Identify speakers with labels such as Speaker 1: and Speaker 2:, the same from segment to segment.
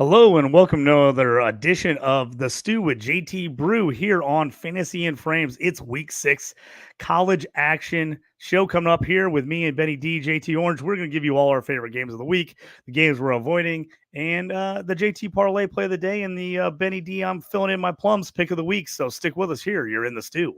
Speaker 1: Hello and welcome to another edition of The Stew with JT Brew here on Fantasy and Frames. It's week 6 college action show coming up here with me and Benny D, JT Orange. We're going to give you all our favorite games of the week, the games we're avoiding, and the JT Parlay play of the day, and the Benny D, I'm filling in my plums pick of the week. So stick with us here. You're in the stew.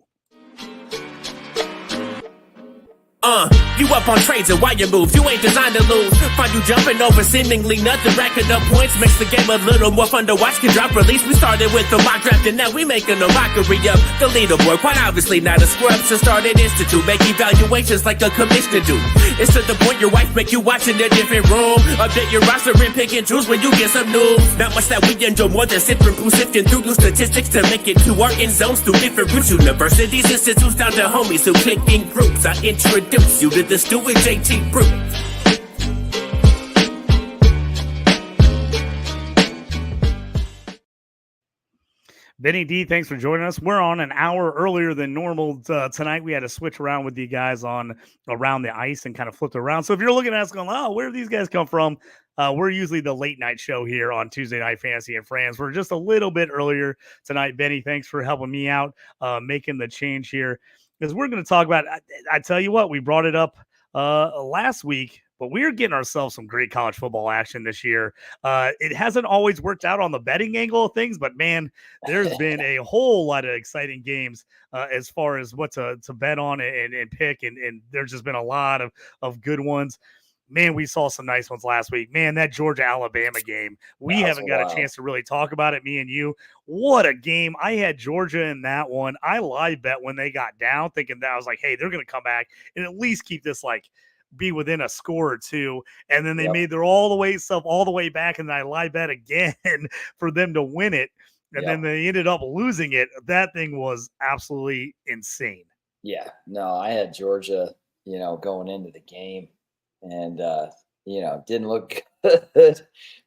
Speaker 2: You up on trades and why you move, you ain't designed to lose. Find you jumping over seemingly nothing, racking up points, makes the game a little more fun to watch. Can drop release, we started with the mock draft and now we making a mockery of the leaderboard. Quite obviously not a scrub, so start an institute, make evaluations like a commissioner do. It's to the point your wife make you watch in a different room. Update your roster and pick and choose when you get some news. Not much that we enjoy more than sifting through through new statistics to make it to our end zones through different routes. Universities, institutes, down to homies who click in groups. I introduce you to the Stew with JT Brew.
Speaker 1: Benny D, thanks for joining us. We're on an hour earlier than normal tonight. We had to switch around with you guys on Around the Ice and kind of flipped around. So if you're looking at us going, oh, where do these guys come from? We're usually the late night show here on Tuesday Night Fantasy and Friends. We're just a little bit earlier tonight. Benny, thanks for helping me out, making the change here. Because we're going to talk about, I tell you what, we brought it up last week, but we're getting ourselves some great college football action this year. It hasn't always worked out on the betting angle of things, but man, there's been a whole lot of exciting games as far as what to bet on and pick. And there's just been a lot of good ones. Man, we saw some nice ones last week. Man, that Georgia-Alabama game, we haven't got a chance to really talk about it, me and you. What a game. I had Georgia in that one. I live bet when they got down, thinking that I was like, hey, they're going to come back and at least keep this like be within a score or two. And then they made their all the way back, and then I live bet again for them to win it. And then they ended up losing it. That thing was absolutely insane.
Speaker 3: Yeah, no, I had Georgia, going into the game. And, didn't look good.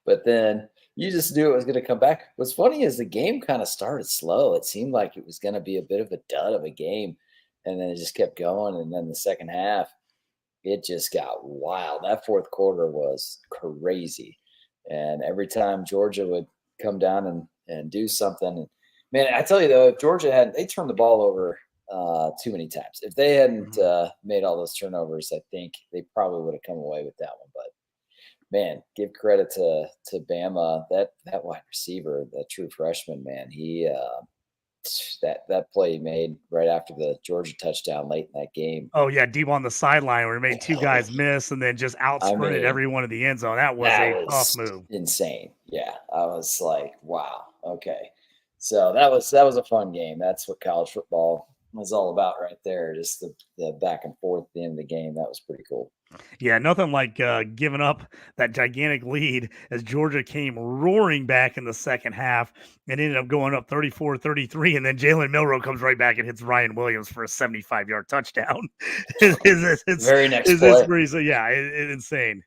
Speaker 3: But then you just knew it was going to come back. What's funny is the game kind of started slow. It seemed like it was going to be a bit of a dud of a game. And then it just kept going. And then the second half, it just got wild. That fourth quarter was crazy. And every time Georgia would come down and do something. Man, I tell you, though, if Georgia they turned the ball over too many times. If they hadn't made all those turnovers, I think they probably would have come away with that one. But man, give credit to Bama, that wide receiver, that true freshman, man. He that play he made right after the Georgia touchdown late in that game.
Speaker 1: Oh yeah, deep on the sideline where he made two guys miss and then just out-sprinted everyone in the end zone. That was a tough move.
Speaker 3: Insane. Yeah, I was like, wow, okay. So that was a fun game. That's what college football was all about right there. Just the back and forth at the end of the game. That was pretty cool.
Speaker 1: Yeah, nothing like giving up that gigantic lead as Georgia came roaring back in the second half and ended up going up 34-33. And then Jalen Milroe comes right back and hits Ryan Williams for a 75-yard touchdown. It's
Speaker 3: very next play.
Speaker 1: It's insane.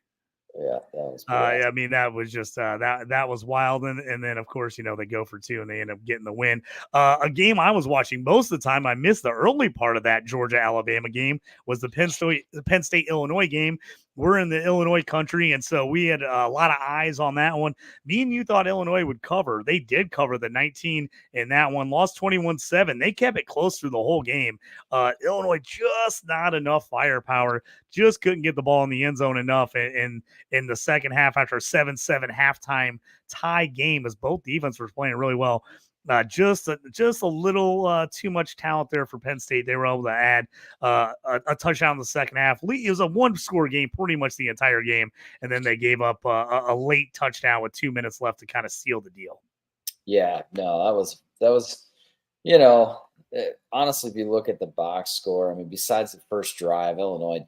Speaker 3: Yeah, that was
Speaker 1: I mean, that was just that was wild. And then, of course, they go for two and they end up getting the win. A game I was watching most of the time, I missed the early part of that Georgia-Alabama game, was the Penn State-Illinois game. We're in the Illinois country, and so we had a lot of eyes on that one. Me and you thought Illinois would cover. They did cover the 19 in that one, lost 21-7. They kept it close through the whole game. Illinois just not enough firepower, just couldn't get the ball in the end zone enough in the second half after a 7-7 halftime tie game as both defenses were playing really well. Just a little too much talent there for Penn State. They were able to add a touchdown in the second half. It was a one-score game pretty much the entire game, and then they gave up a late touchdown with 2 minutes left to kind of seal the deal.
Speaker 3: Yeah, no, that was honestly, if you look at the box score, I mean, besides the first drive, Illinois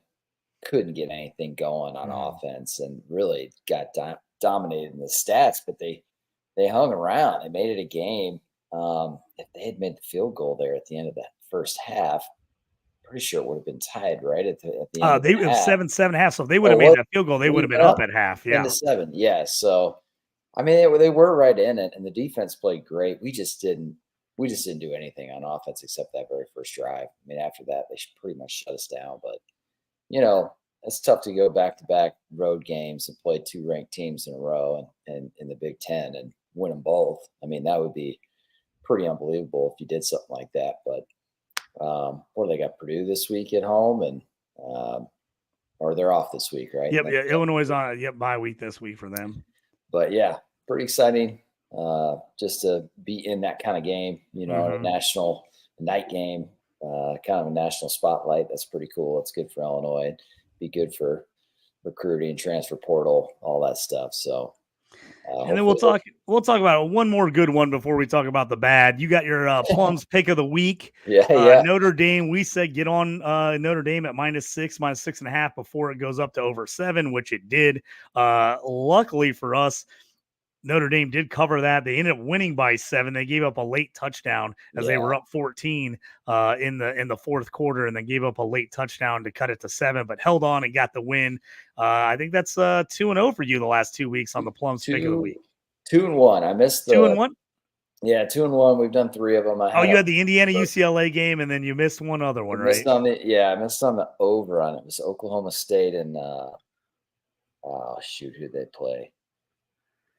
Speaker 3: couldn't get anything going on offense and really got dominated in the stats, but they hung around. They made it a game. If they had made the field goal there at the end of that first half, pretty sure it would have been tied right at the end of the half.
Speaker 1: 7-7 half. So if they would have made that field goal, they would have been up at half. Yeah.
Speaker 3: Into 7. Yeah. So, I mean, they were right in it, and the defense played great. We just didn't do anything on offense except that very first drive. I mean, after that, they pretty much shut us down. But, it's tough to go back-to-back road games and play 2 ranked teams in a row and in the Big Ten and win them both. I mean, that would be pretty unbelievable if you did something like that. But what do they got? Purdue this week at home, and or they're off this week, right?
Speaker 1: Yep, yeah. Illinois is on bye week this week for them.
Speaker 3: But yeah, pretty exciting just to be in that kind of game, you know, a national night game, kind of a national spotlight. That's pretty cool. It's good for Illinois. It'd be good for recruiting, transfer portal, all that stuff. So.
Speaker 1: And then we'll talk about one more good one before we talk about the bad. You got your Plum's pick of the week.
Speaker 3: Yeah.
Speaker 1: Notre Dame. We said get on Notre Dame at -6.5 before it goes up to over 7, which it did. Luckily for us, Notre Dame did cover that. They ended up winning by 7. They gave up a late touchdown as they were up 14 in the fourth quarter, and then gave up a late touchdown to cut it to 7, but held on and got the win. I think that's 2-0 for you the last 2 weeks on the Plum's pick of the week.
Speaker 3: 2-1. I missed the
Speaker 1: 2-1.
Speaker 3: Yeah, 2-1. We've done 3 of them.
Speaker 1: You had the Indiana UCLA game, and then you missed one other one, right?
Speaker 3: I missed on the over on it. It was Oklahoma State and who did they play?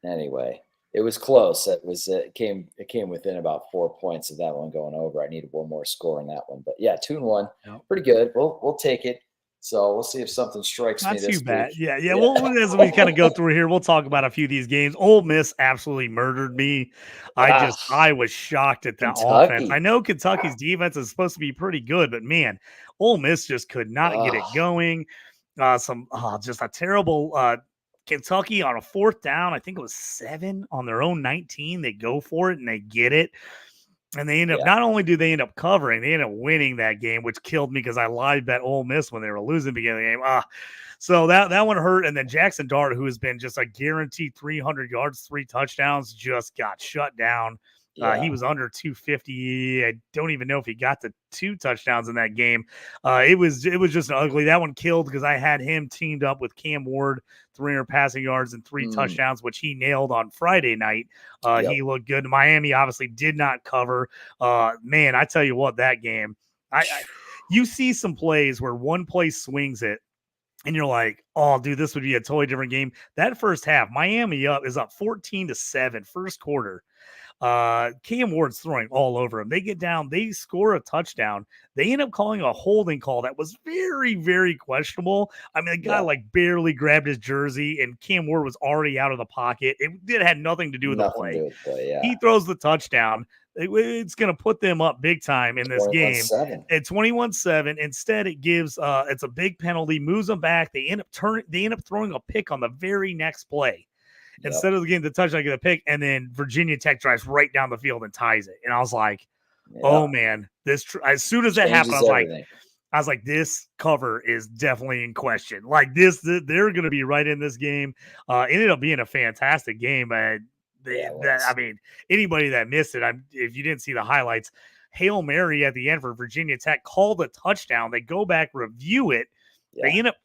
Speaker 3: Anyway, it was close. It came within about 4 points of that one going over. I needed one more score in that one, but yeah, 2-1, pretty good. We'll take it. So we'll see if something strikes me this week. Not too
Speaker 1: bad. Yeah. Well, as we kind of go through here, we'll talk about a few of these games. Ole Miss absolutely murdered me. I was shocked at that offense. I know Kentucky's defense is supposed to be pretty good, but man, Ole Miss just could not get it going. Just a terrible. Kentucky on a 4th down, I think it was 7 on their own 19. They go for it and they get it. And they end up, not only do they end up covering, they end up winning that game, which killed me because I live bet Ole Miss when they were losing at the beginning of the game. So that one hurt. And then Jackson Dart, who has been just a guaranteed 300 yards, 3 touchdowns, just got shut down. He was under 250. I don't even know if he got the 2 touchdowns in that game. It was just ugly. That one killed because I had him teamed up with Cam Ward, 300 passing yards and 3 touchdowns, which he nailed on Friday night. He looked good. Miami obviously did not cover. Man, I tell you what, that game, you see some plays where one play swings it, and you're like, oh, dude, this would be a totally different game. That first half, Miami is up 14-7 first quarter. Cam Ward's throwing all over him. They get down, they score a touchdown. They end up calling a holding call that was very, very questionable. I mean, the guy barely grabbed his jersey, and Cam Ward was already out of the pocket. It had nothing to do with the play. He throws the touchdown. It's going to put them up big time in this game. At 21-7. Instead, it gives it's a big penalty, moves them back. They end up throwing a pick on the very next play. Instead of getting the touchdown, get a pick, and then Virginia Tech drives right down the field and ties it. And I was like, oh man, as soon as that happened, I was like, this cover is definitely in question. Like they're going to be right in this game. Ended up being a fantastic game. I mean, anybody that missed it, if you didn't see the highlights, Hail Mary at the end for Virginia Tech called a touchdown. They go back, review it. They end up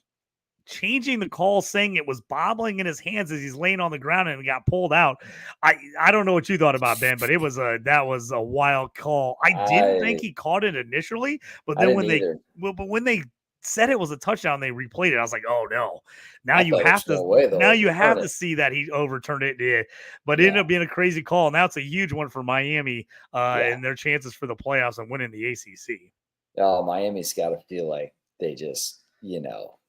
Speaker 1: changing the call, saying it was bobbling in his hands as he's laying on the ground and got pulled out. I don't know what you thought about, Ben, but that was a wild call. I didn't think he caught it initially, but then when they said it was a touchdown, they replayed it. I was like, oh no! Now you have to see that he overturned it. But it ended up being a crazy call. Now it's a huge one for Miami and their chances for the playoffs and winning the ACC.
Speaker 3: Oh, Miami's got to feel like they just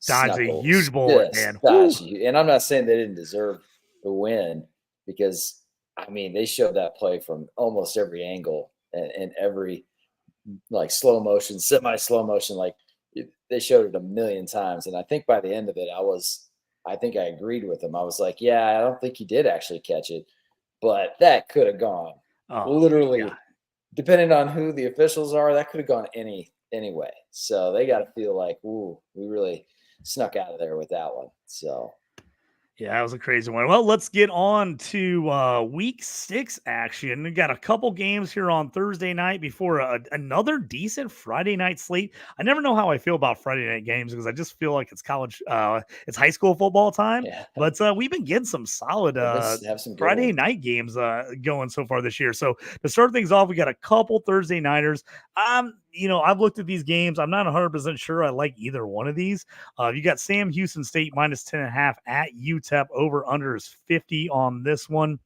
Speaker 1: dodged a huge bullet, man.
Speaker 3: And I'm not saying they didn't deserve the win, because I mean they showed that play from almost every angle and every slow motion, semi-slow motion, they showed it a million times. And I think by the end of it, I think I agreed with him. I was like, yeah, I don't think he did actually catch it, but that could have gone literally, depending on who the officials are, that could have gone anyway. So they got to feel like, ooh, we really snuck out of there with that one. So
Speaker 1: Yeah, that was a crazy one. Well, let's get on to week 6 action. We got a couple games here on Thursday night before another decent Friday night slate. I never know how I feel about Friday night games because I just feel like it's high school football time.
Speaker 3: Yeah.
Speaker 1: But we've been getting some solid
Speaker 3: Have some good
Speaker 1: Friday
Speaker 3: ones.
Speaker 1: night games going so far this year. So to start things off, we got a couple Thursday nighters. I've looked at these games. I'm not 100% sure I like either one of these. You got Sam Houston State minus 10.5 at UTEP. Over under is 50 on this one.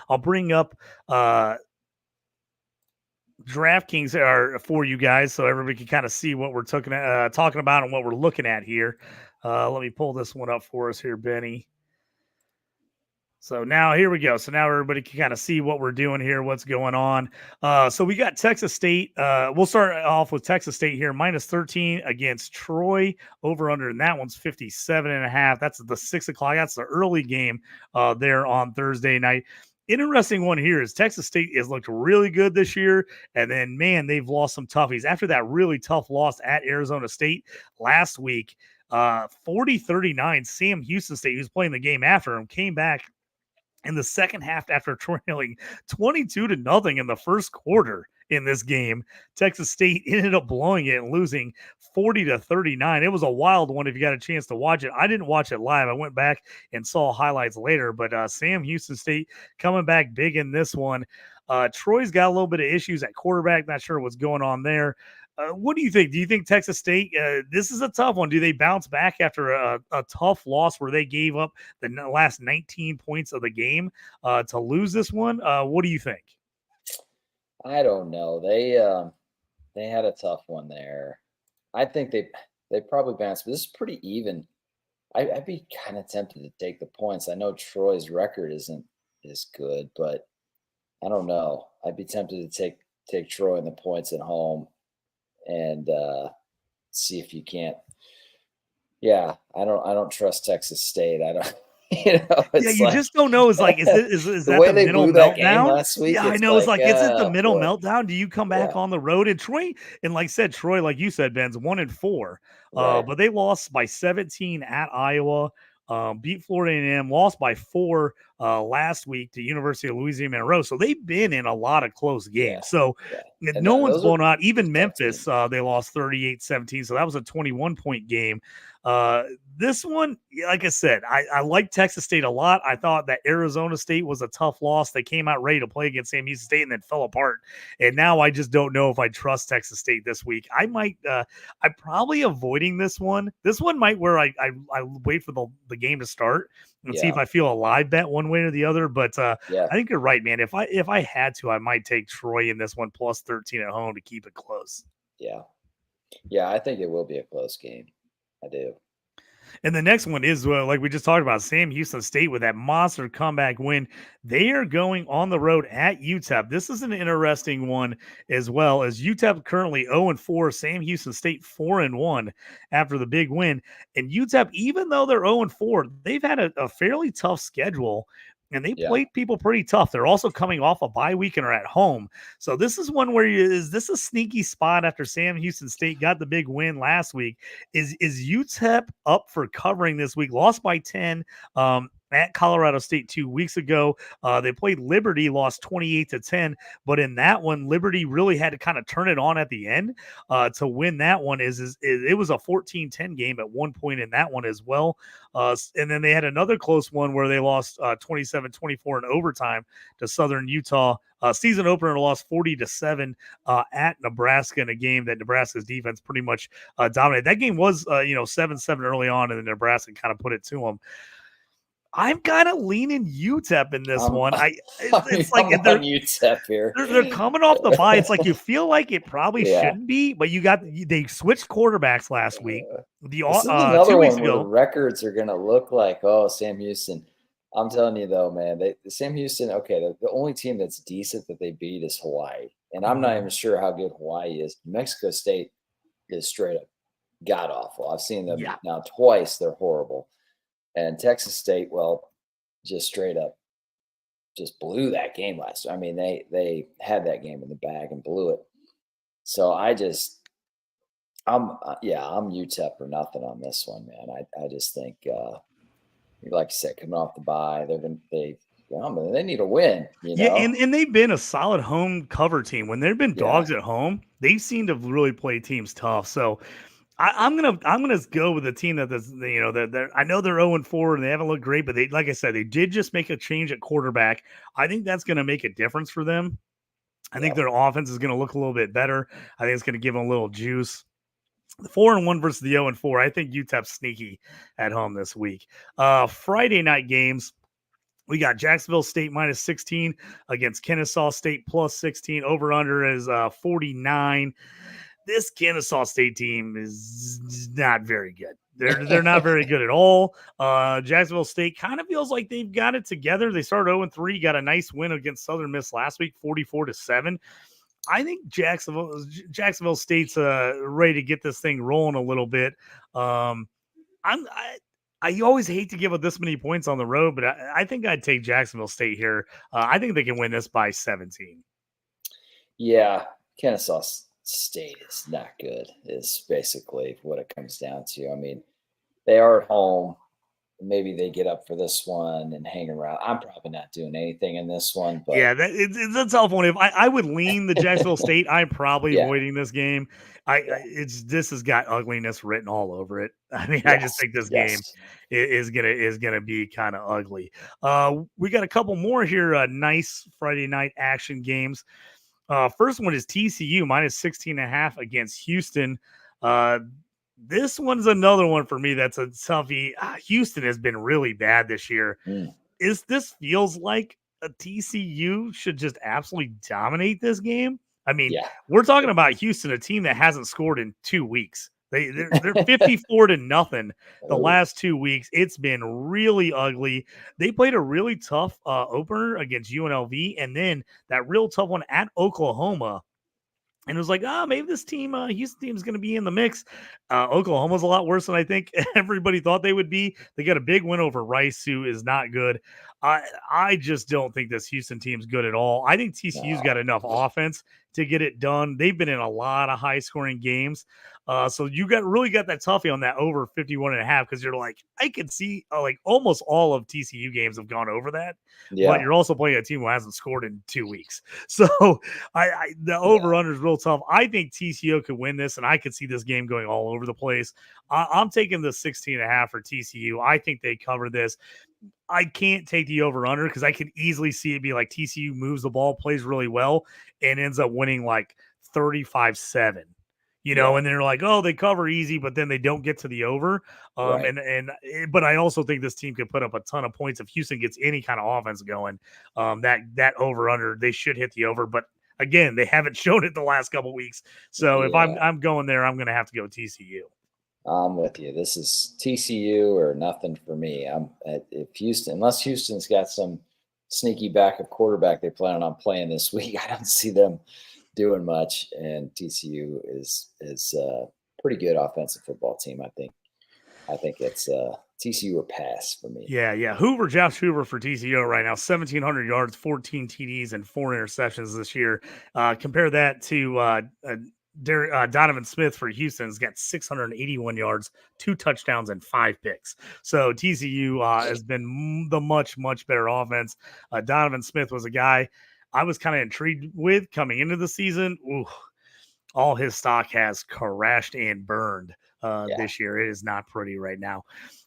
Speaker 1: I'll bring up DraftKings are for you guys so everybody can kind of see what we're talking about and what we're looking at here. Let me pull this one up for us here, Benny. So now here we go. So now everybody can kind of see what we're doing here, what's going on. So we got Texas State. We'll start off with Texas State here, minus 13 against Troy. Over under, and that one's 57.5. That's the 6 o'clock. That's the early game there on Thursday night. Interesting one here is Texas State has looked really good this year. And then, man, they've lost some toughies. After that really tough loss at Arizona State last week, 40-39, Sam Houston State, who's playing the game after him, came back in the second half after trailing 22-0 in the first quarter in this game. Texas State ended up blowing it and losing 40-39. It was a wild one if you got a chance to watch it. I didn't watch it live. I went back and saw highlights later, but Sam Houston State coming back big in this one. Troy's got a little bit of issues at quarterback. Not sure what's going on there. What do you think? Do you think Texas State, this is a tough one. Do they bounce back after a tough loss where they gave up the last 19 points of the game to lose this one? What do you think?
Speaker 3: I don't know. They had a tough one there. I think they probably bounced, but this is pretty even. I'd be kind of tempted to take the points. I know Troy's record isn't as good, but I don't know. I'd be tempted to take Troy and the points at home and see if you can't. Yeah, I don't trust Texas State. I don't.
Speaker 1: You just don't know. Is that
Speaker 3: way
Speaker 1: the
Speaker 3: they
Speaker 1: middle
Speaker 3: blew that game
Speaker 1: meltdown?
Speaker 3: last week?
Speaker 1: Yeah, I know. It's like, is it the middle
Speaker 3: boy.
Speaker 1: meltdown? Do you come back
Speaker 3: Yeah.
Speaker 1: on the road? And Troy, and like I said, Troy, like you said, Ben's 1-4,
Speaker 3: Right.
Speaker 1: but they lost by 17 at Iowa. Beat Florida A&M, lost by 4 last week to University of Louisiana Monroe. So they've been in a lot of close games.
Speaker 3: Yeah,
Speaker 1: So
Speaker 3: And
Speaker 1: no one's
Speaker 3: those
Speaker 1: blown
Speaker 3: are
Speaker 1: out. Even
Speaker 3: tough
Speaker 1: Memphis,
Speaker 3: teams.
Speaker 1: they lost 38-17. So that was a 21-point game. This one, like I said, I like Texas State a lot. I thought that Arizona State was a tough loss. They came out ready to play against Sam Houston State and then fell apart. And now I just don't know if I trust Texas State this week. I'm probably avoiding this one. This one might where I wait for the game to start and see if I feel a live bet one way or the other. But I think you're right, man. If I had to, I might take Troy in this one plus 13 at home to keep it close.
Speaker 3: Yeah, I think it will be a close game. I do.
Speaker 1: And the next one is, like we just talked about, Sam Houston State with that monster comeback win. They are going on the road at UTEP. This is an interesting one as well, as UTEP currently 0-4, Sam Houston State 4-1 after the big win. And UTEP, even though they're 0-4, they've had a fairly tough schedule. And they played people pretty tough. They're also coming off a bye week and are at home. So this is one where is this a sneaky spot after Sam Houston State got the big win last week? Is UTEP up for covering this week? Lost by 10 at Colorado State 2 weeks ago. They played Liberty, lost 28-10. But in that one, Liberty really had to kind of turn it on at the end to win that one. It was a 14-10 game at one point in that one as well. And then they had another close one where they lost 27-24 in overtime to Southern Utah. Season opener lost 40-7 at Nebraska in a game that Nebraska's defense pretty much dominated. That game was 7-7 early on, and then Nebraska kind of put it to them. I'm kind of leaning UTEP in this one. It's like they're
Speaker 3: UTEP here.
Speaker 1: They're coming off the bye. It's like you feel like it probably shouldn't be, but they switched quarterbacks last week.
Speaker 3: This is another
Speaker 1: 2 weeks
Speaker 3: one where
Speaker 1: ago.
Speaker 3: the records are going to look like, Sam Houston. I'm telling you though, man, Sam Houston. Okay, the only team that's decent that they beat is Hawaii, and I'm not even sure how good Hawaii is. Mexico State is straight up god awful. I've seen them now twice. They're horrible. And Texas State, well, just straight up just blew that game last year. I mean, they had that game in the bag and blew it. So I'm UTEP or nothing on this one, man. I just think, like I said, coming off the bye, they need a win.
Speaker 1: Yeah, and they've been a solid home cover team. When they've been dogs at home, they seem to really play teams tough. So I'm gonna go with the team that I know they're 0-4 and they haven't looked great, but they, like I said, they did just make a change at quarterback. I think that's gonna make a difference for them. I think their offense is gonna look a little bit better. I think it's gonna give them a little juice. The 4-1 versus the 0-4. I think UTEP's sneaky at home this week. Friday night games. We got Jacksonville State minus 16 against Kennesaw State plus 16. Over under is 49. This Kennesaw State team is not very good. They're not very good at all. Jacksonville State kind of feels like they've got it together. They started 0-3, got a nice win against Southern Miss last week, 44-7. I think Jacksonville State's ready to get this thing rolling a little bit. I always hate to give up this many points on the road, but I think I'd take Jacksonville State here. I think they can win this by 17.
Speaker 3: Yeah, Kennesaw State is not good, is basically what it comes down to. I mean, they are at home. Maybe they get up for this one and hang around. I'm probably not doing anything in this one. But
Speaker 1: yeah, it's a tough one. If I would lean the Jacksonville State, I'm probably avoiding this game. This has got ugliness written all over it. I mean, I just think this game is gonna be kind of ugly. We got a couple more here. Nice Friday night action games. First one is TCU minus 16.5 against Houston. This one's another one for me that's a toughie. Houston has been really bad this year. This feels like a TCU should just absolutely dominate this game. I mean, we're talking about Houston, a team that hasn't scored in 2 weeks. They're 54-0 the last 2 weeks. It's been really ugly. They played a really tough opener against UNLV, and then that real tough one at Oklahoma. And it was like, maybe this team, Houston team is going to be in the mix. Oklahoma's a lot worse than I think everybody thought they would be. They got a big win over Rice, who is not good. I just don't think this Houston team's good at all. I think TCU's got enough offense to get it done. They've been in a lot of high-scoring games. So you really got that toughie on that over 51.5 because you're like, I could see like almost all of TCU games have gone over that. But you're also playing a team who hasn't scored in 2 weeks. So the over-under is real tough. I think TCU could win this, and I could see this game going all over the place. I'm taking the 16.5 for TCU. I think they cover this. I can't take the over-under because I could easily see it be like TCU moves the ball, plays really well, and ends up winning like 35-7. And they're like, oh, they cover easy, but then they don't get to the over. But I also think this team could put up a ton of points if Houston gets any kind of offense going. That over under, they should hit the over. But again, they haven't shown it the last couple weeks. So if I'm going there, I'm going to have to go TCU.
Speaker 3: I'm with you. This is TCU or nothing for me. Unless Houston's got some sneaky backup quarterback they plan on playing this week, I don't see them doing much. And TCU is a pretty good offensive football team. I think it's TCU or pass for me.
Speaker 1: Yeah. Josh Hoover for TCU right now, 1,700 yards, 14 TDs, and 4 interceptions this year. Compare that to Donovan Smith for Houston's got 681 yards, 2 touchdowns, and 5 picks. So TCU has been the much, much better offense. Donovan Smith was a guy I was kind of intrigued with coming into the season. All his stock has crashed and burned this year. It is not pretty right now.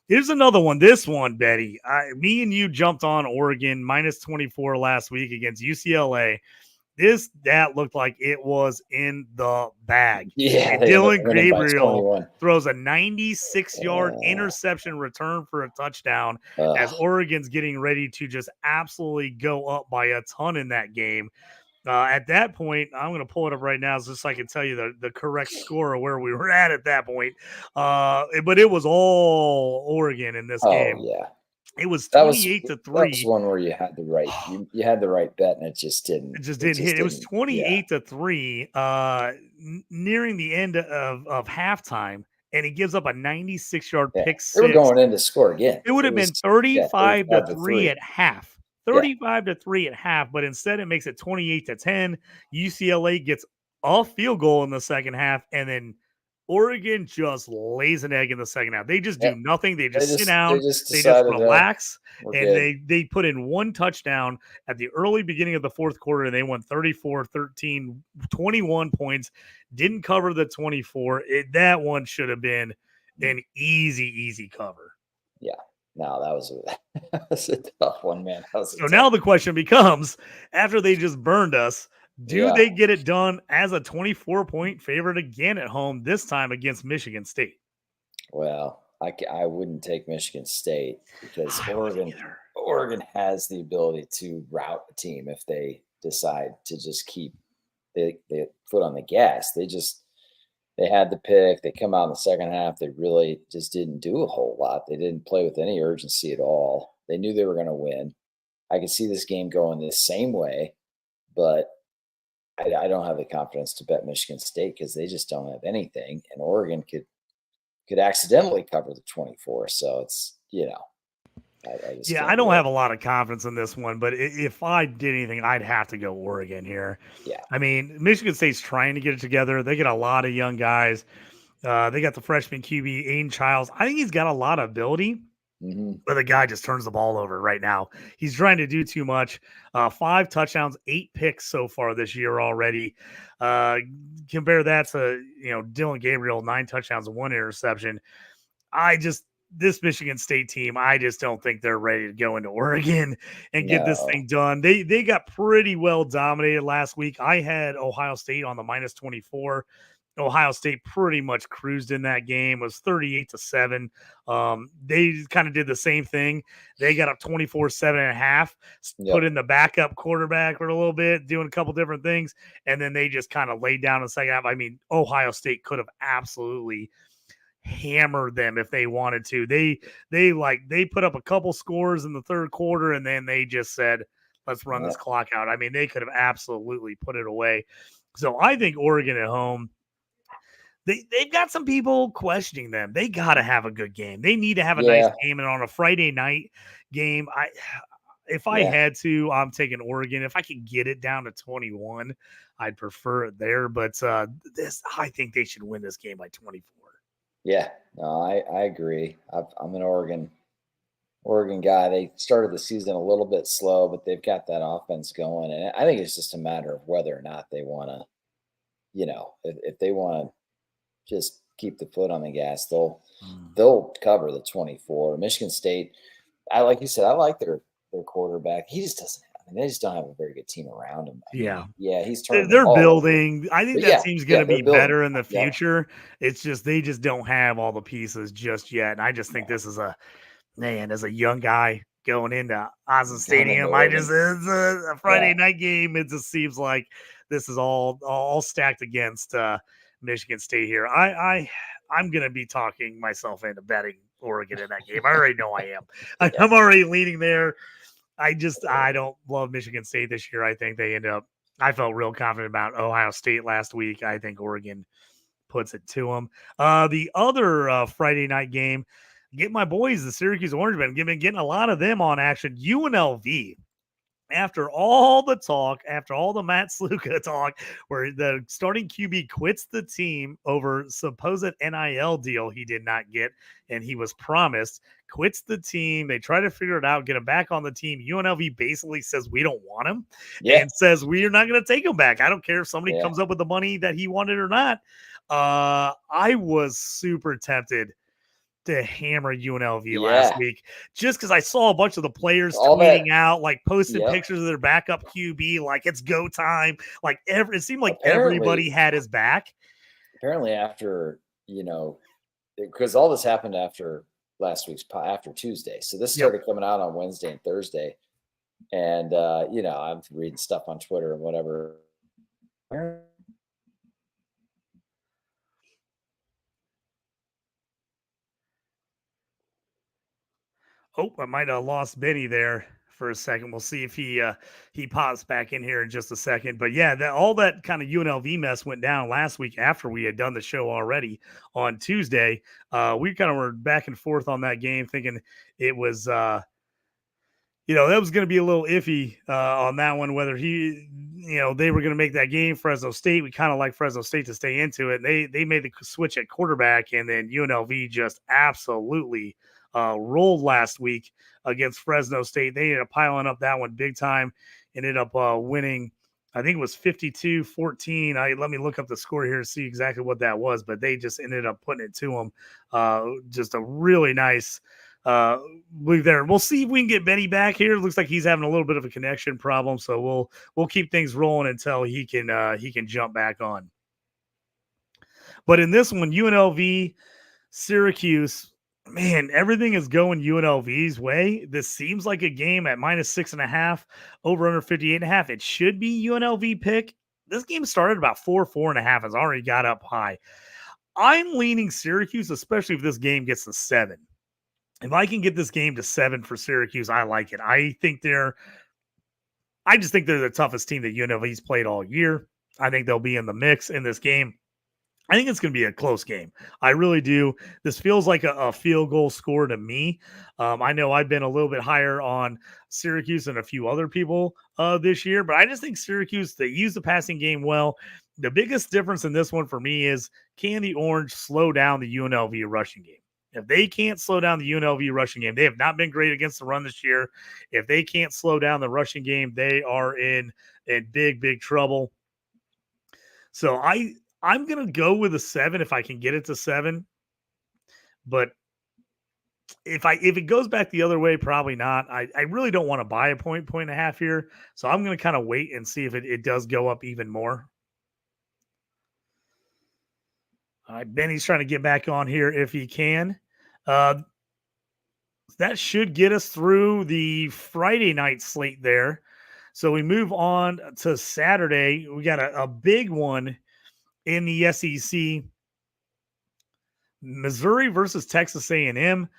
Speaker 1: Here's another one. This one, Betty, me and you jumped on Oregon minus 24 last week against UCLA. That looked like it was in the bag.
Speaker 3: Yeah,
Speaker 1: and Dylan Gabriel throws a 96-yard interception return for a touchdown as Oregon's getting ready to just absolutely go up by a ton in that game. At that point, I'm going to pull it up right now just so I can tell you the correct score of where we were at that point. But it was all Oregon in this game.
Speaker 3: Yeah.
Speaker 1: It was 28-3.
Speaker 3: That was one where you had the right you had the right bet and it just didn't.
Speaker 1: It just didn't hit. It was 28-3 nearing the end of halftime, and he gives up a 96-yard pick six.
Speaker 3: They were going in to score again.
Speaker 1: It would have been 35-3 at half. 35-3 at half, but instead it makes it 28-10. UCLA gets a field goal in the second half, and then Oregon just lays an egg in the second half. They just do nothing. They just sit
Speaker 3: They
Speaker 1: down.
Speaker 3: just
Speaker 1: They just
Speaker 3: decided,
Speaker 1: relax.
Speaker 3: we're
Speaker 1: And
Speaker 3: good.
Speaker 1: they put in one touchdown at the early beginning of the fourth quarter, and they won 34-13, 21 points. Didn't cover the 24. That one should have been an easy cover.
Speaker 3: Yeah. No, that was a tough one, man.
Speaker 1: So now the question becomes, after they just burned us, do they get it done as a 24-point favorite again at home, this time against Michigan State?
Speaker 3: Well, I wouldn't take Michigan State because Oregon has the ability to rout a team if they decide to just keep the foot on the gas. They had the pick. They come out in the second half. They really just didn't do a whole lot. They didn't play with any urgency at all. They knew they were going to win. I could see this game going the same way, but I don't have the confidence to bet Michigan State because they just don't have anything. And Oregon could accidentally cover the 24. So it's,
Speaker 1: I don't have a lot of confidence in this one, but if I did anything, I'd have to go Oregon here.
Speaker 3: Yeah.
Speaker 1: I mean, Michigan State's trying to get it together. They get a lot of young guys. They got the freshman QB, Aiden Childs. I think he's got a lot of ability, but the guy just turns the ball over right now. He's trying to do too much. 5 touchdowns, 8 picks so far this year already. Compare that to, Dylan Gabriel, 9 touchdowns, 1 interception. This Michigan State team, I just don't think they're ready to go into Oregon and get this thing done. They got pretty well dominated last week. I had Ohio State on the -24. Ohio State pretty much cruised in that game. It was 38-7. They kind of did the same thing. They got up 24-7.5, put in the backup quarterback for a little bit, doing a couple different things, and then they just kind of laid down in the second half. I mean, Ohio State could have absolutely hammer them if they wanted to. They put up a couple scores in the third quarter, and then they just said, let's run this clock out. I mean, they could have absolutely put it away. So I think Oregon at home, they've got some people questioning them. They got to have a good game. They need to have a nice game. And on a Friday night game, if I had to, I'm taking Oregon. If I could get it down to 21, I'd prefer it there. But I think they should win this game by 24.
Speaker 3: Yeah, no, I agree. I'm an Oregon guy. They started the season a little bit slow, but they've got that offense going, and I think it's just a matter of whether or not they want to, if they want to just keep the foot on the gas, they'll cover the 24. Michigan State, like you said, I like their quarterback. He just doesn't. They just don't have a very good team around him. He's turning.
Speaker 1: They're building. I think that team's going to be better in the future.
Speaker 3: Yeah.
Speaker 1: It's just they just don't have all the pieces just yet. And I just think this is as a young guy going into Austin Stadium, it's a Friday night game. It just seems like this is all stacked against Michigan State here. I'm going to be talking myself into betting Oregon in that game. I already know I am. I'm already leaning there. I don't love Michigan State this year. I think I felt real confident about Ohio State last week. I think Oregon puts it to them. The other Friday night game, get my boys, the Syracuse Orangemen, getting a lot of them on action. UNLV. After all the talk, after all the Matt Sluka talk, where the starting QB quits the team over supposed NIL deal he did not get, and he was promised, quits the team. They try to figure it out, get him back on the team. UNLV basically says we don't want him and says we're not going to take him back. I don't care if somebody comes up with the money that he wanted or not. I was super tempted to hammer UNLV last week just because I saw a bunch of the players tweeting out, like posted pictures of their backup QB, like it's go time. Like it seemed like everybody had his back.
Speaker 3: Apparently after, because all this happened after after Tuesday. So this started coming out on Wednesday and Thursday. And, I'm reading stuff on Twitter and whatever.
Speaker 1: Oh, I might have lost Benny there for a second. We'll see if he pops back in here in just a second. But all that kind of UNLV mess went down last week after we had done the show already on Tuesday. We kind of were back and forth on that game, thinking it was that was going to be a little iffy on that one, whether they were going to make that game. Fresno State, we kind of like Fresno State to stay into it. They made the switch at quarterback, and then UNLV just absolutely rolled last week against Fresno State. They ended up piling up that one big time, ended up winning. I think it was 52-14. Let me look up the score here and see exactly what that was, but they just ended up putting it to them. Just a really nice move there. We'll see if we can get Benny back here. It looks like he's having a little bit of a connection problem, so we'll keep things rolling until he can jump back on. But in this one, UNLV, Syracuse, man, everything is going UNLV's way. This seems like a game at -6.5, over under 58.5. It should be UNLV pick. This game started about 4.5. It's already got up high. I'm leaning Syracuse, especially if this game gets to 7. If I can get this game to 7 for Syracuse, I like it. I just think they're the toughest team that UNLV's played all year. I think they'll be in the mix in this game. I think it's going to be a close game. I really do. This feels like a field goal score to me. I know I've been a little bit higher on Syracuse than a few other people this year, but I just think Syracuse, they use the passing game well. The biggest difference in this one for me is, can the Orange slow down the UNLV rushing game? If they can't slow down the UNLV rushing game, they have not been great against the run this year. If they can't slow down the rushing game, they are in big, big trouble. So I'm going to go with a 7 if I can get it to 7. But if it goes back the other way, probably not. I really don't want to buy a point and a half here. So I'm going to kind of wait and see if it does go up even more. All right, Benny's trying to get back on here if he can. That should get us through the Friday night slate there. So we move on to Saturday. We got a big one in the SEC. Missouri versus Texas A&M.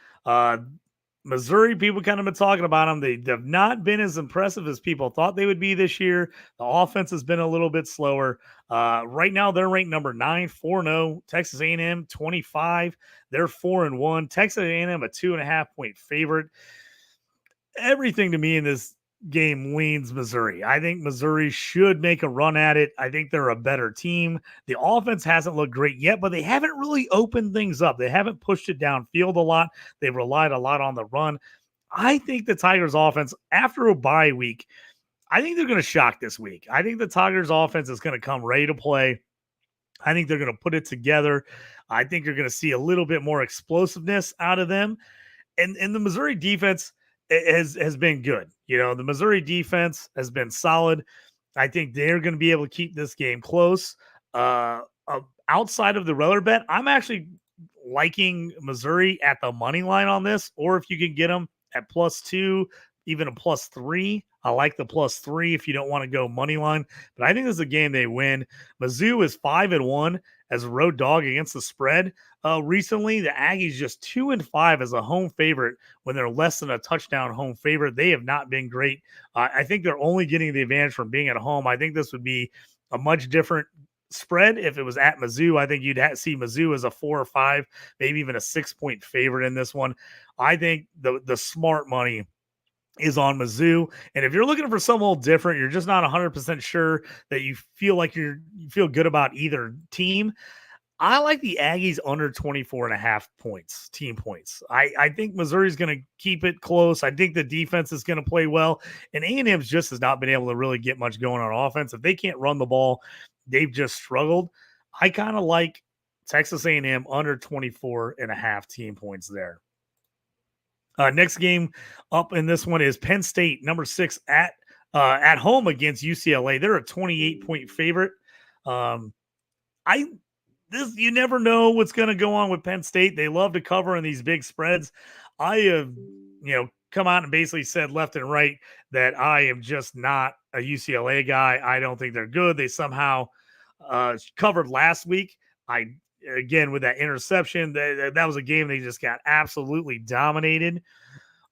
Speaker 1: Missouri, people kind of been talking about them. They have not been as impressive as people thought they would be this year. The offense has been a little bit slower. Right now, they're ranked number 9, 4-0. Texas A&M, 25. They're 4-1. Texas A&M, a 2.5-point favorite. Everything to me in this game leans Missouri. I think Missouri should make a run at it. I think they're a better team. The offense hasn't looked great yet, but they haven't really opened things up. They haven't pushed it downfield a lot. They've relied a lot on the run. I think the Tigers offense, after a bye week, I think they're going to shock this week. I think the Tigers offense is going to come ready to play. I think they're going to put it together. I think you're going to see a little bit more explosiveness out of them. And the Missouri defense has been good. The Missouri defense has been solid. I think they're going to be able to keep this game close. Outside of the roller bet, I'm actually liking Missouri at the money line on this, or if you can get them at +2, even a +3. I like the +3 if you don't want to go money line, but I think this is a game they win. Mizzou is 5-1 as a road dog against the spread. Recently, the Aggies just 2-5 as a home favorite when they're less than a touchdown home favorite. They have not been great. I think they're only getting the advantage from being at home. I think this would be a much different spread if it was at Mizzou. I think you'd see Mizzou as a 4 or 5, maybe even a 6-point favorite in this one. I think the smart money is on Mizzou. And if you're looking for something a little different, you're just not 100% sure that you feel like you feel good about either team, I like the Aggies under 24.5 points, team points. I think Missouri's going to keep it close. I think the defense is going to play well. And A&M's just has not been able to really get much going on offense. If they can't run the ball, they've just struggled. I kind of like Texas A&M under 24.5 team points there. Next game up in this one is Penn State, number 6 at home against UCLA. They're a 28-point favorite. You never know what's going to go on with Penn State. They love to cover in these big spreads. I have, come out and basically said left and right that I am just not a UCLA guy. I don't think they're good. They somehow covered last week. Again, with that interception, that was a game they just got absolutely dominated.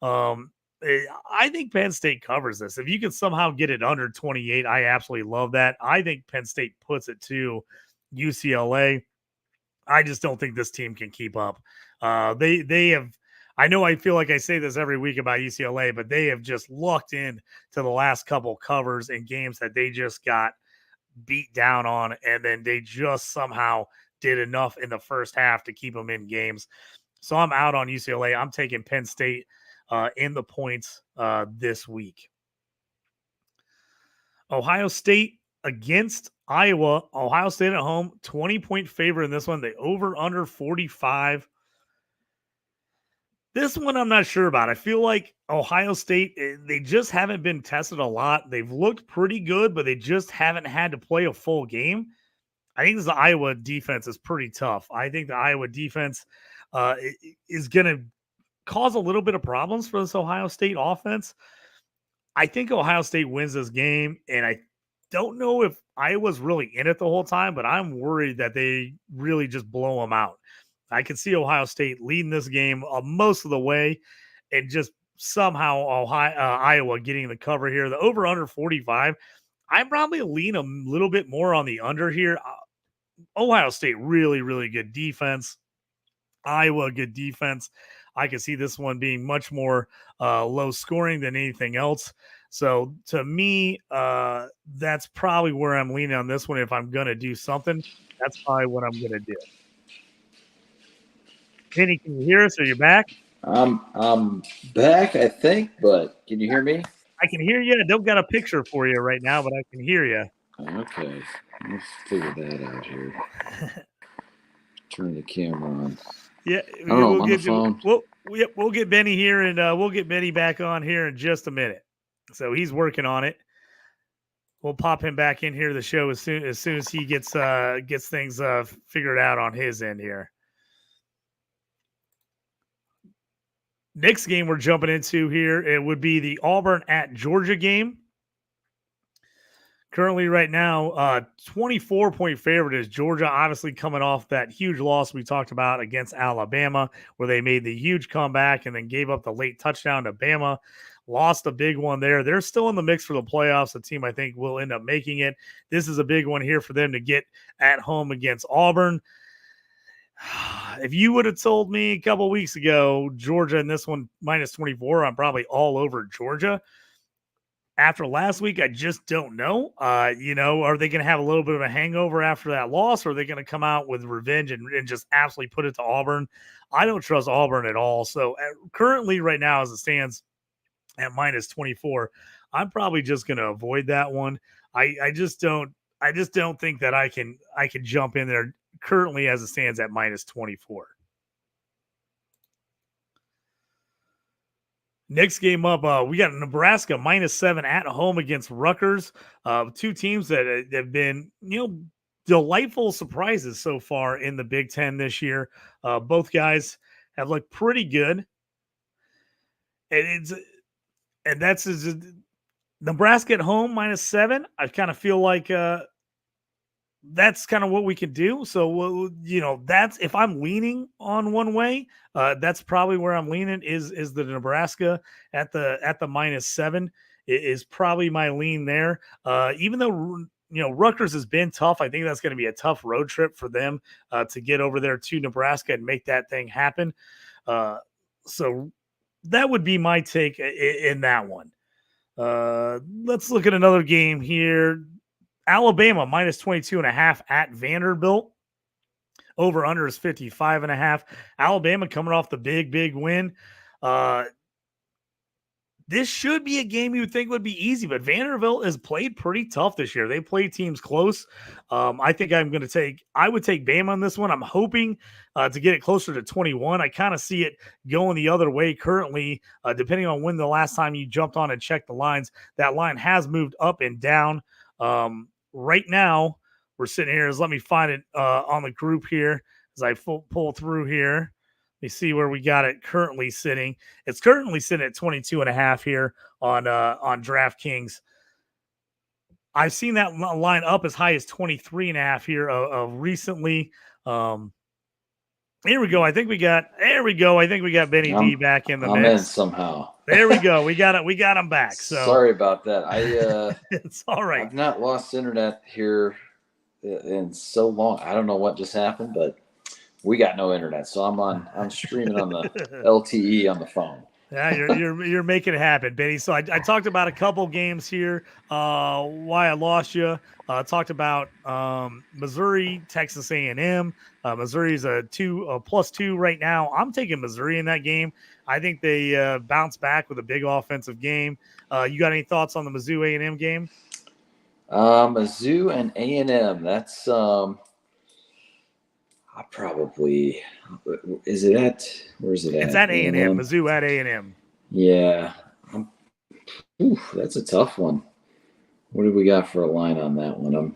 Speaker 1: I think Penn State covers this. If you can somehow get it under 28, I absolutely love that. I think Penn State puts it to UCLA. I just don't think this team can keep up. They have. I know I feel like I say this every week about UCLA, but they have just lucked in to the last couple covers in games that they just got beat down on, and then they just somehow did enough in the first half to keep them in games. So I'm out on UCLA. I'm taking Penn State in the points this week. Ohio State against Iowa. Ohio State at home, 20-point favorite in this one. The over-under 45. This one I'm not sure about. I feel like Ohio State, they just haven't been tested a lot. They've looked pretty good, but they just haven't had to play a full game. I think the Iowa defense is pretty tough. I think the Iowa defense is going to cause a little bit of problems for this Ohio State offense. I think Ohio State wins this game, and I don't know if Iowa's really in it the whole time, but I'm worried that they really just blow them out. I can see Ohio State leading this game most of the way, and just somehow Iowa getting the cover here. The over-under 45, I'm probably lean a little bit more on the under here. Ohio State, really, really good defense. Iowa, good defense. I can see this one being much more low scoring than anything else. So to me, that's probably where I'm leaning on this one. If I'm going to do something, that's probably what I'm going to do. Kenny, can you hear us? Are you back?
Speaker 3: I'm back, I think, but can you hear me?
Speaker 1: I can hear you. I don't got a picture for you right now, but I can hear you.
Speaker 3: Okay. Let's figure that out here. Turn the camera on.
Speaker 1: Yeah,
Speaker 3: we'll get phone.
Speaker 1: We'll get Benny here, and we'll get Benny back on here in just a minute. So he's working on it. We'll pop him back in here to the show as soon as he gets things figured out on his end here. Next game we're jumping into here, it would be the Auburn at Georgia game. Currently right now, 24-point favorite is Georgia, obviously coming off that huge loss we talked about against Alabama, where they made the huge comeback and then gave up the late touchdown to Bama. Lost a big one there. They're still in the mix for the playoffs. The team, I think, will end up making it. This is a big one here for them to get at home against Auburn. If you would have told me a couple weeks ago, Georgia in this one minus 24, I'm probably all over Georgia. After last week, I just don't know. Are they going to have a little bit of a hangover after that loss, or are they going to come out with revenge and just absolutely put it to Auburn? I don't trust Auburn at all. So currently right now, as it stands at minus 24, I'm probably just going to avoid that one. I just don't think that I can jump in there currently as it stands at minus 24. Next game up, we got Nebraska -7 at home against Rutgers. Two teams that have been, delightful surprises so far in the Big Ten this year. Both guys have looked pretty good, and that's Nebraska at home -7. I kind of feel like that's kind of what we can do. So, that's if I'm leaning on one way, that's probably where I'm leaning is the Nebraska at the -7 is probably my lean there. Even though, Rutgers has been tough, I think that's going to be a tough road trip for them to get over there to Nebraska and make that thing happen. So that would be my take in that one. Let's look at another game here. Alabama -22.5 at Vanderbilt. Over under is 55.5. Alabama coming off the big win. This should be a game you would think would be easy, but Vanderbilt has played pretty tough this year. They play teams close. I think I would take Bama on this one. I'm hoping to get it closer to 21. I kind of see it going the other way currently, depending on when the last time you jumped on and checked the lines. That line has moved up and down. Right now, we're sitting here. Let me find it on the group here as I pull through here. Let me see where we got it currently sitting. It's currently sitting at 22.5 here on DraftKings. I've seen that line up as high as 23.5 here recently. Here we go. I think we got Benny D back in the mix.
Speaker 3: I'm in somehow.
Speaker 1: There we go. We got him back. So
Speaker 3: sorry about that.
Speaker 1: It's all right.
Speaker 3: I've not lost internet here in so long. I don't know what just happened, but We got no internet, so I'm streaming on the LTE on the phone.
Speaker 1: Yeah, you're making it happen, Benny. So I talked about a couple games here. Why I lost you. Talked about Missouri, Texas A&M. Missouri's a +2 right now. I'm taking Missouri in that game. I think they bounce back with a big offensive game. You got any thoughts on the Mizzou A&M game?
Speaker 3: Mizzou and A&M. That's I probably is it at where's it at?
Speaker 1: It's at A&M. Mizzou at A&M.
Speaker 3: Yeah, that's a tough one. What do we got for a line on that one?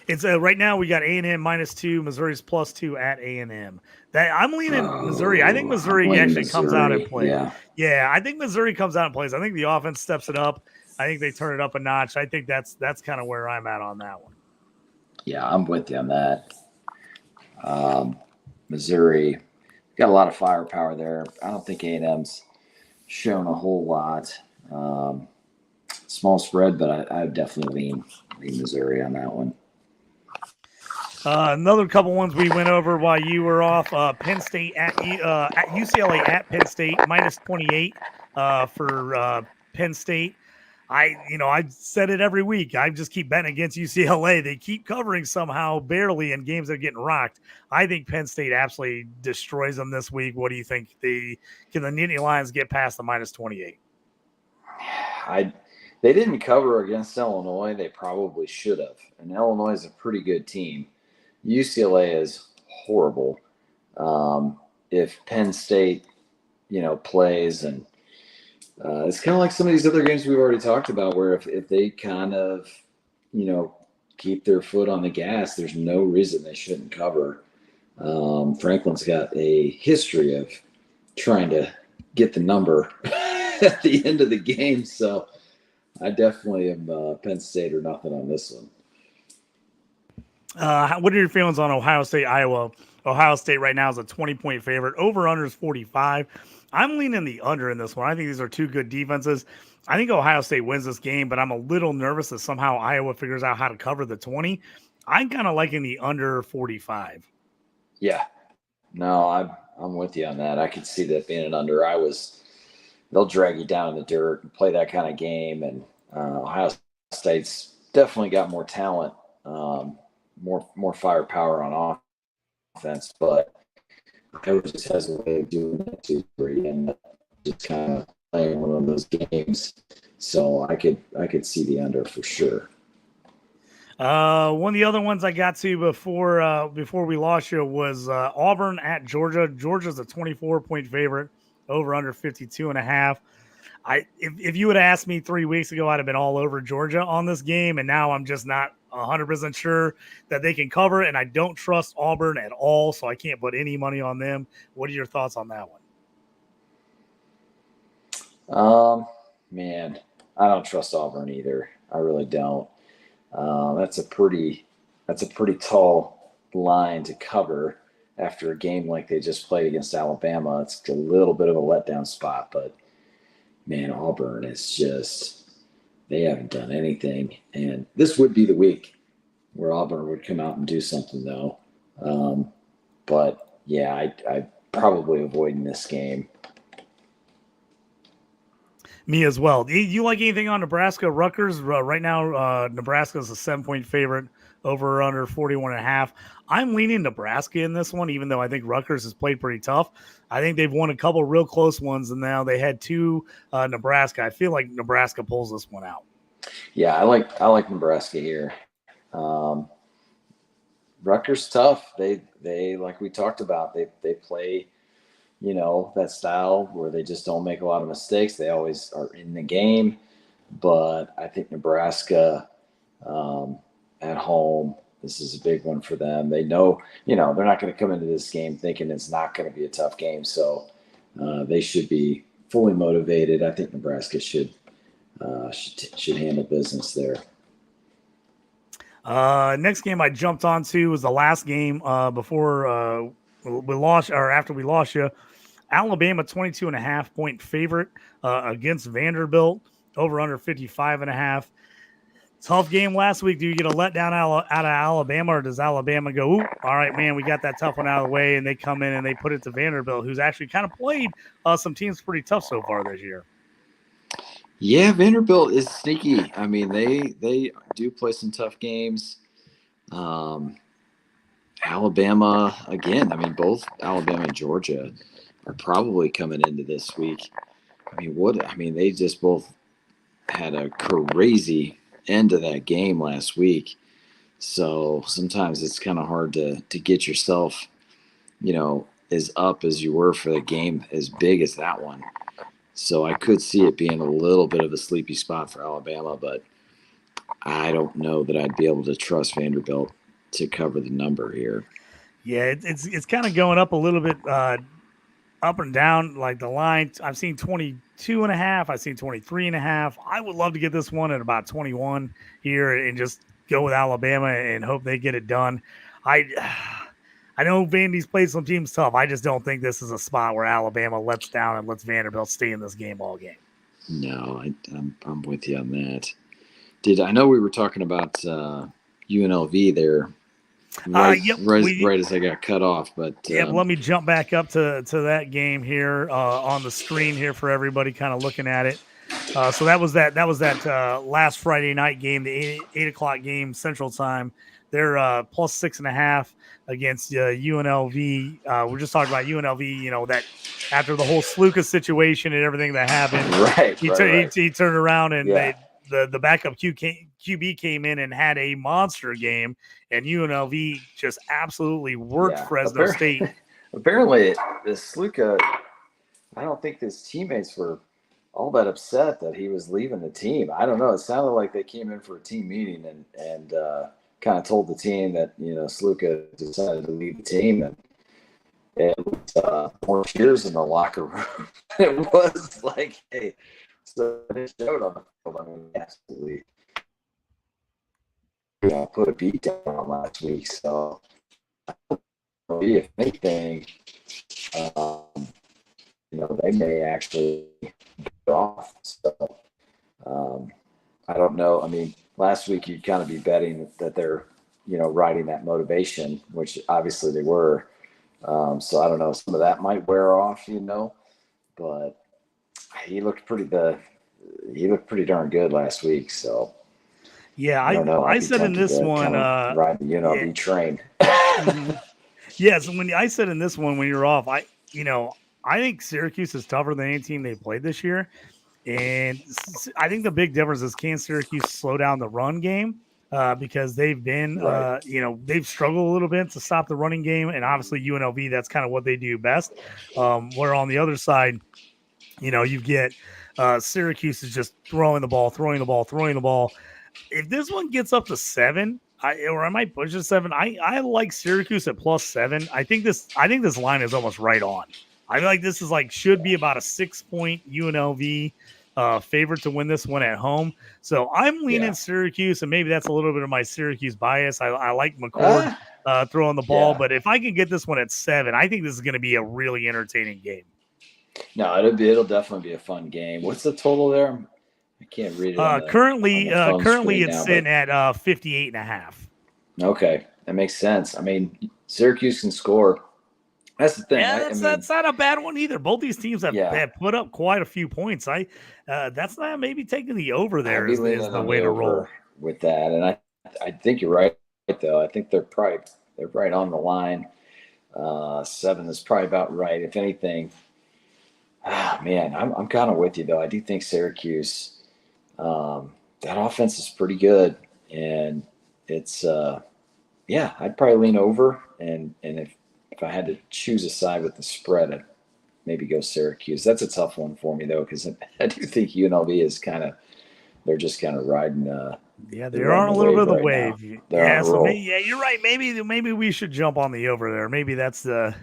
Speaker 1: It's right now we got A&M -2, Missouri's +2 at A&M. That I'm leaning Missouri. I think Missouri actually comes out and plays. Yeah, I think Missouri comes out and plays. I think the offense steps it up. I think they turn it up a notch. I think that's kind of where I'm at on that one.
Speaker 3: Yeah, I'm with you on that. Missouri got a lot of firepower there. I don't think A&M's shown a whole lot. Small spread, but I definitely lean Missouri on that one.
Speaker 1: Another couple ones we went over while you were off. Penn State at UCLA at Penn State -28 for Penn State. I said it every week. I just keep betting against UCLA. They keep covering somehow, barely, in games that are getting rocked. I think Penn State absolutely destroys them this week. What do you think? Can the Nittany Lions get past the -28?
Speaker 3: They didn't cover against Illinois. They probably should have. And Illinois is a pretty good team. UCLA is horrible. If Penn State, plays, and it's kind of like some of these other games we've already talked about, where if they kind of, keep their foot on the gas, there's no reason they shouldn't cover. Franklin's got a history of trying to get the number at the end of the game, so I definitely am Penn State or nothing on this one.
Speaker 1: What are your feelings on Ohio State, Iowa? Ohio State right now is a 20-point favorite. Over-under is 45. I'm leaning the under in this one. I think these are two good defenses. I think Ohio State wins this game, but I'm a little nervous that somehow Iowa figures out how to cover the 20. I'm kind of liking the under 45.
Speaker 3: Yeah. No, I'm with you on that. I could see that being an under. They'll drag you down in the dirt and play that kind of game, and Ohio State's definitely got more talent, more firepower on offense, but Iowa just has a way of doing that too, and just kind of playing one of those games. So I could see the under for sure.
Speaker 1: One of the other ones I got to before we lost you was Auburn at Georgia. Georgia's a 24-point favorite, over under 52.5. If you would have asked me 3 weeks ago, I'd have been all over Georgia on this game, and now I'm just not 100% sure that they can cover, and I don't trust Auburn at all, so I can't put any money on them. What are your thoughts on that one?
Speaker 3: Man, I don't trust Auburn either. I really don't. That's a pretty tall line to cover after a game like they just played against Alabama. It's a little bit of a letdown spot, but man, Auburn is just, they haven't done anything. And this would be the week where Auburn would come out and do something, though. But yeah, I probably avoiding this game.
Speaker 1: Me as well. Do you like anything on Nebraska Rutgers? Right now, Nebraska is a 7-point favorite, over or under 41.5. I'm leaning Nebraska in this one, even though I think Rutgers has played pretty tough. I think they've won a couple real close ones, and now they had two Nebraska. I feel like Nebraska pulls this one out.
Speaker 3: Yeah, I like Nebraska here. Rutgers tough. They like we talked about. They play, that style where they just don't make a lot of mistakes. They always are in the game. But I think Nebraska at home, this is a big one for them. They know, they're not going to come into this game thinking it's not going to be a tough game. So they should be fully motivated. I think Nebraska should handle business there.
Speaker 1: Next game I jumped onto was the last game before we lost, or after we lost you. Alabama 22.5-point favorite against Vanderbilt, over under 55.5. Tough game last week. Do you get a letdown out of Alabama, or does Alabama go, ooh, all right, man, we got that tough one out of the way, and they come in and they put it to Vanderbilt, who's actually kind of played some teams pretty tough so far this year?
Speaker 4: Yeah, Vanderbilt is sneaky. I mean, they do play some tough games. Alabama, again, I mean, both Alabama and Georgia are probably coming into this week. I mean, they just both had a crazy end of that game last week. So sometimes it's kind of hard to get yourself, as up as you were for the game as big as that one. So I could see it being a little bit of a sleepy spot for Alabama, but I don't know that I'd be able to trust Vanderbilt to cover the number here.
Speaker 1: Yeah, it's kind of going up a little bit up and down, like the line. I've seen 22.5. I've seen 23.5. I would love to get this one at about 21 here and just go with Alabama and hope they get it done. I know Vandy's played some teams tough. I just don't think this is a spot where Alabama lets down and lets Vanderbilt stay in this game all game.
Speaker 4: No, I'm with you on that. I know we were talking about UNLV there right as I got cut off, but
Speaker 1: let me jump back up to that game here on the screen here for everybody kind of looking at it. So that was that last Friday night game, the 8 o'clock game Central Time. They're plus 6.5 against UNLV. We're just talking about UNLV. That after the whole Sluka situation and everything that happened, he turned around and the backup QB came in and had a monster game, and UNLV just absolutely worked Fresno State.
Speaker 3: Apparently, this Sluka, I don't think his teammates were all that upset that he was leaving the team. I don't know. It sounded like they came in for a team meeting and kind of told the team that, Sluka decided to leave the team, and it was more cheers in the locker room. It was like, hey, so it showed on the field. I mean, absolutely put a beat down on last week. So, if anything, they may actually go off. So, I don't know. I mean, last week you'd kind of be betting that they're, riding that motivation, which obviously they were. So I don't know. Some of that might wear off, but he looked pretty darn good last week. So
Speaker 1: yeah, I don't know. I said in this one,
Speaker 3: ride the UNLV train.
Speaker 1: Yeah. So when I said in this one, when you're off, I think Syracuse is tougher than any team they played this year. And I think the big difference is, can Syracuse slow down the run game? Because they've been, they've struggled a little bit to stop the running game. And obviously UNLV, that's kind of what they do best. Where on the other side, you get Syracuse is just throwing the ball. If this one gets up to 7, I might push it 7. I like Syracuse at plus 7. I think this line is almost right on. I feel like this is should be about a 6-point UNLV favorite to win this one at home. So I'm leaning Syracuse, and maybe that's a little bit of my Syracuse bias. I like McCord throwing the ball, but if I can get this one at 7, I think this is going to be a really entertaining game.
Speaker 3: No, it'll definitely be a fun game. What's the total there? I can't read it.
Speaker 1: Currently it's sitting at 58.5.
Speaker 3: Okay, that makes sense. I mean, Syracuse can score. That's the thing.
Speaker 1: Yeah, that's not a bad one either. Both these teams have put up quite a few points. That's not maybe taking the over there is the way to roll
Speaker 3: with that. And I think you're right though. I think they're right on the line. 7 is probably about right. If anything, man, I'm kind of with you though. I do think Syracuse, that offense is pretty good, and it's I'd probably lean over, and if I had to choose a side with the spread, I'd maybe go Syracuse. That's a tough one for me, though, because I do think UNLV is they're just kind of riding.
Speaker 1: They're on a little bit of the wave. You're right. Maybe we should jump on the over there. Maybe that's the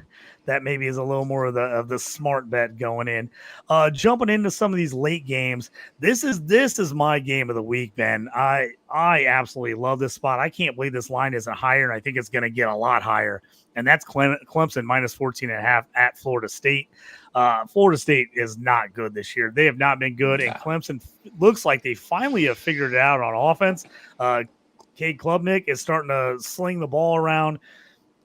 Speaker 1: that maybe is a little more of the smart bet going in. Jumping into some of these late games, this is my game of the week, Ben. I absolutely love this spot. I can't believe this line isn't higher, and I think it's going to get a lot higher. And that's Clemson minus 14.5 at Florida State. Florida State is not good this year. They have not been good, and Clemson looks like they finally have figured it out on offense. Cade Klubnik is starting to sling the ball around.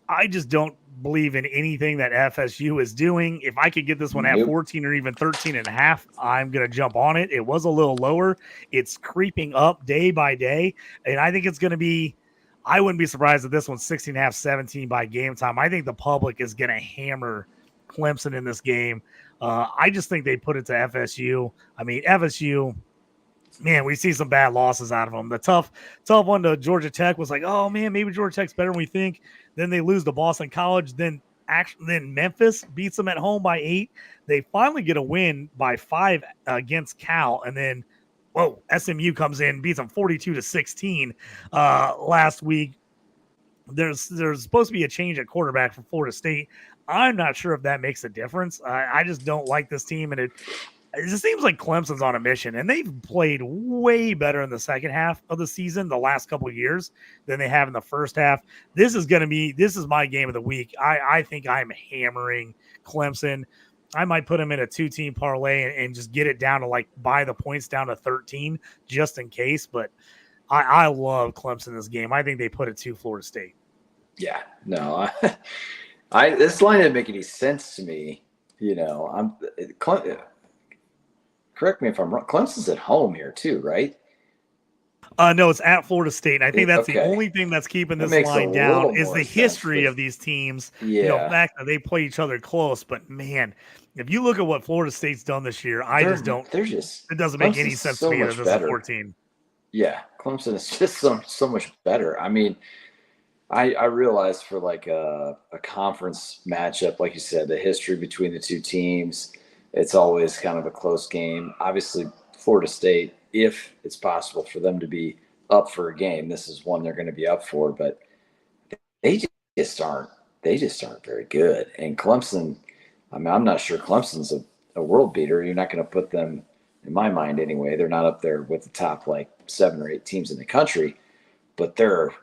Speaker 1: I just don't believe in anything that FSU is doing. If I could get this one at 14 or even 13.5, I'm going to jump on it. It was a little lower. It's creeping up day by day, and I think it's going to be – I wouldn't be surprised if this one's 16.5, 17 by game time. I think the public is going to hammer Clemson in this game. I just think they put it to FSU. I mean, FSU – man, we see some bad losses out of them. The tough one to Georgia Tech was like, oh man, maybe Georgia Tech's better than we think. Then they lose to Boston College. Then Memphis beats them at home by 8. They finally get a win by 5 against Cal, and then SMU comes in, beats them 42-16 last week. There's supposed to be a change at quarterback for Florida State. I'm not sure if that makes a difference. I just don't like this team, and it just seems like Clemson's on a mission, and they've played way better in the second half of the season the last couple of years than they have in the first half. This is my game of the week. I think I'm hammering Clemson. I might put them in a 2-team parlay and just get it down to buy the points down to 13 just in case. But I love Clemson this game. I think they put it to Florida State.
Speaker 4: Yeah, no, this line didn't make any sense to me. Correct me if I'm wrong. Clemson's at home here too, right?
Speaker 1: No, it's at Florida State. And I think that's the only thing that's keeping this line down is the history of these teams.
Speaker 4: Yeah.
Speaker 1: The fact that they play each other close. But man, if you look at what Florida State's done this year, it doesn't make any sense to me that this is 14.
Speaker 4: Yeah, Clemson is just so much better. I mean, I realize for a conference matchup, like you said, the history between the two teams, it's always kind of a close game. Obviously, Florida State, if it's possible for them to be up for a game, this is one they're going to be up for. But they just aren't very good. And Clemson, I mean, I'm not sure Clemson's a world beater. You're not going to put them, in my mind anyway. They're not up there with the top 7 or 8 teams in the country, but they're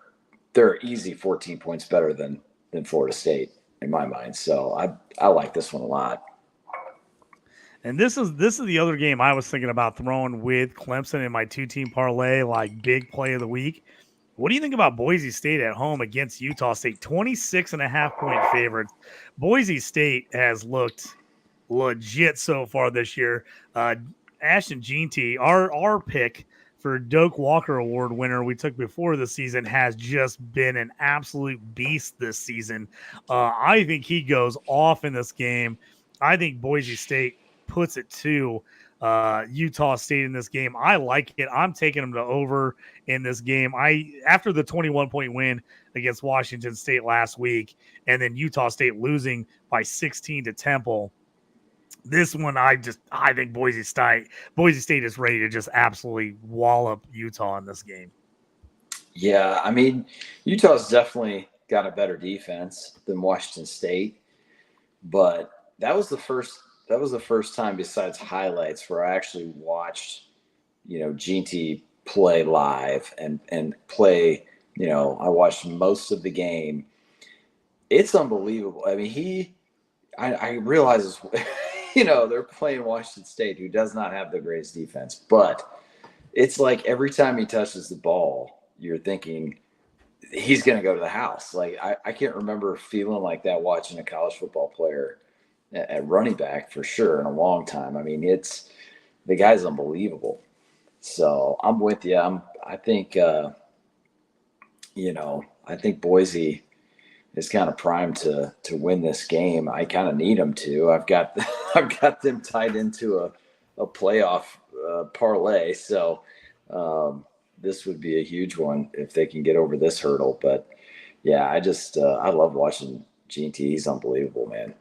Speaker 4: easy 14 points better than Florida State in my mind. So I like this one a lot.
Speaker 1: And this is the other game I was thinking about throwing with Clemson in my 2-team parlay, big play of the week. What do you think about Boise State at home against Utah State? 26.5-point favorites. Boise State has looked legit so far this year. Ashton Jeanty, our pick for Doak Walker Award winner we took before the season, has just been an absolute beast this season. I think he goes off in this game. I think Boise State puts it to Utah State in this game. I like it. I'm taking them to over in this game. After the 21-point win against Washington State last week, and then Utah State losing by 16 to Temple, this one I think Boise State is ready to just absolutely wallop Utah in this game.
Speaker 4: Yeah, I mean, Utah's definitely got a better defense than Washington State, but that was the first time besides highlights where I actually watched, Jeanty play live and play, I watched most of the game. It's unbelievable. I mean, I realize, they're playing Washington State, who does not have the greatest defense, but it's like every time he touches the ball, you're thinking he's going to go to the house. I can't remember feeling like that watching a college football player at running back for sure in a long time. I mean, the guy's unbelievable. So I'm with you. I think Boise is kind of primed to win this game. I kind of need them to. I've got them tied into a playoff parlay. So this would be a huge one if they can get over this hurdle. But yeah, I love watching Jeanty. He's unbelievable, man.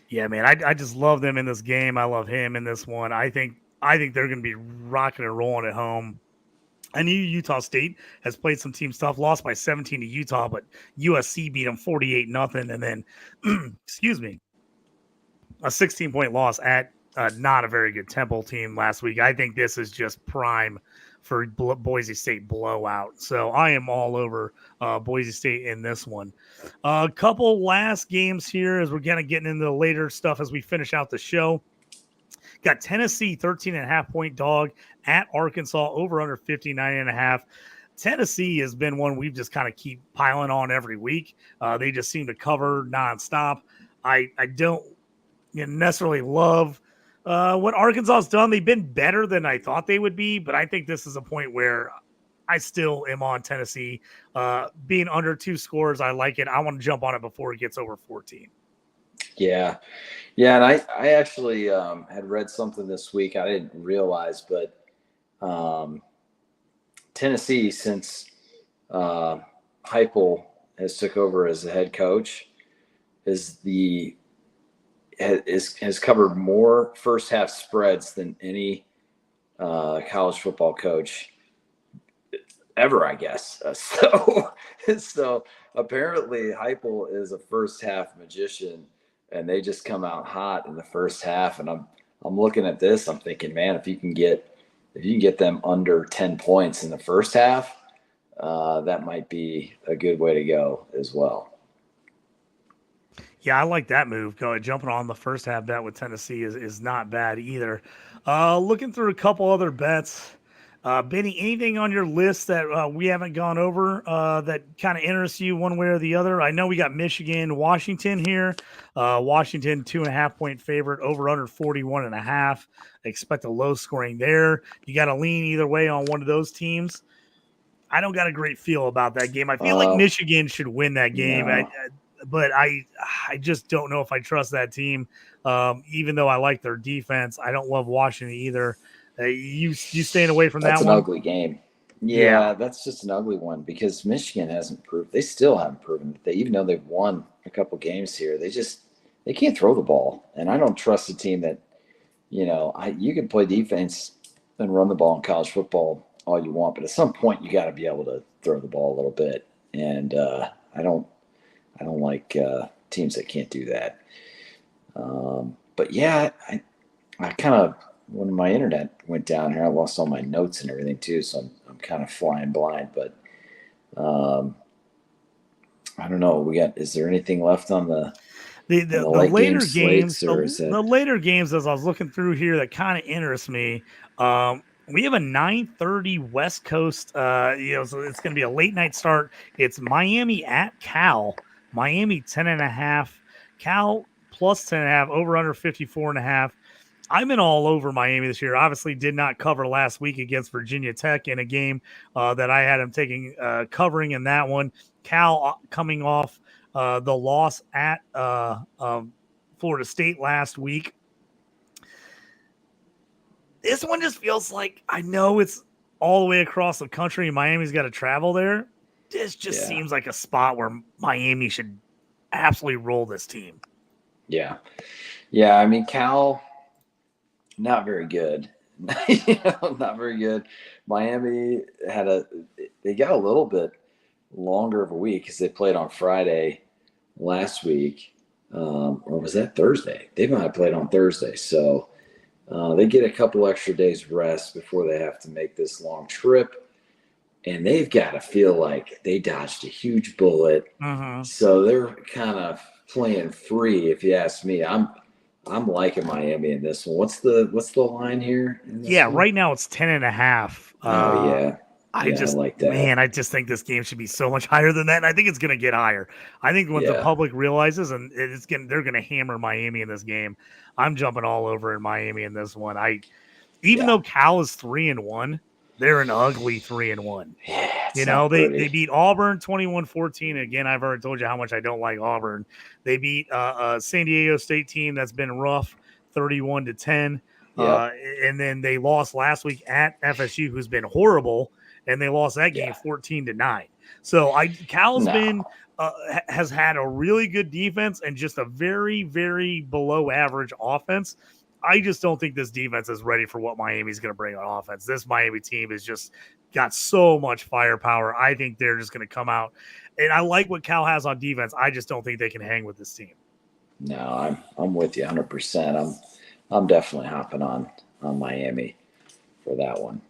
Speaker 1: Yeah, man, I just love them in this game. I love him in this one. I think they're going to be rocking and rolling at home. I knew Utah State has played some team stuff, lost by 17 to Utah, but USC beat them 48-0. And then, excuse me, a 16-point loss at not a very good Temple team last week. I think this is just prime for Boise State blowout. So I am all over Boise State in this one. A couple last games here as we're kind of getting into the later stuff as we finish out the show. Got Tennessee 13.5-point dog at Arkansas, over under 59.5. Tennessee has been one we've just kind of keep piling on every week. They just seem to cover nonstop. I don't necessarily love what Arkansas has done. They've been better than I thought they would be, but I think this is a point where I still am on Tennessee. Being under 2 scores, I like it. I want to jump on it before it gets over 14.
Speaker 4: Yeah. And I actually had read something this week I didn't realize, but Tennessee, since Heupel has took over as the head coach, has covered more first half spreads than any college football coach ever, I guess. So apparently Heupel is a first half magician, and they just come out hot in the first half. And I'm looking at this, I'm thinking, man, if you can get them under 10 points in the first half, that might be a good way to go as well.
Speaker 1: Yeah, I like that move. Jumping on the first half bet with Tennessee is not bad either. Looking through a couple other bets. Benny, anything on your list that we haven't gone over that kind of interests you one way or the other? I know we got Michigan, Washington here. Washington 2.5-point favorite, over under 41.5. Expect a low scoring there. You got to lean either way on one of those teams. I don't got a great feel about that game. I feel like Michigan should win that game.
Speaker 4: No.
Speaker 1: But I just don't know if I trust that team. Even though I like their defense, I don't love Washington either. You staying away from
Speaker 4: that's
Speaker 1: that
Speaker 4: one?
Speaker 1: one?
Speaker 4: That's an ugly game. Yeah, that's just an ugly one because Michigan hasn't proved. They still haven't proven that even though they've won a couple games here, they can't throw the ball. And I don't trust a team that, you can play defense and run the ball in college football all you want, but at some point you got to be able to throw the ball a little bit. And I don't like teams that can't do that. But yeah, I kind of, when my internet went down here, I lost all my notes and everything too. So I'm kind of flying blind, but I don't know. Is there anything left on the
Speaker 1: later games?
Speaker 4: The
Speaker 1: later games, as I was looking through here, that kind of interests me. We have a 9:30 West Coast, so it's going to be a late night start. It's Miami at Cal. Miami 10.5, Cal plus 10.5, over under 54.5. I've been all over Miami this year. Obviously did not cover last week against Virginia Tech in a game that I had them taking covering in that one. Cal coming off the loss at Florida State last week. This one just feels like, I know it's all the way across the country and Miami's got to travel there. This just seems like a spot where Miami should absolutely roll this team.
Speaker 4: Yeah. I mean, Cal, not very good. Not very good. Miami they got a little bit longer of a week because they played on Friday last week. Or was that Thursday? They might have played on Thursday. So they get a couple extra days rest before they have to make this long trip. And they've got to feel like they dodged a huge bullet.
Speaker 1: Mm-hmm.
Speaker 4: So they're kind of playing free, if you ask me. I'm liking Miami in this one. What's the line here?
Speaker 1: One? Right now it's 10.5. I
Speaker 4: like that.
Speaker 1: Man, I just think this game should be so much higher than that. And I think it's going to get higher. I think when the public realizes they're going to hammer Miami in this game. I'm jumping all over in Miami in this one. Even though Cal is 3-1, they're an ugly 3-1.
Speaker 4: Yeah,
Speaker 1: they beat Auburn 21-14. Again, I've already told you how much I don't like Auburn. They beat a San Diego State team that's been rough, 31-10. And then they lost last week at FSU, who's been horrible, and they lost that game 14-9. So Cal's been has had a really good defense and just a very, very below average offense. I just don't think this defense is ready for what Miami's going to bring on offense. This Miami team has just got so much firepower. I think they're just going to come out. And I like what Cal has on defense. I just don't think they can hang with this team.
Speaker 4: No, I'm with you 100%. I'm definitely hopping on Miami for that one.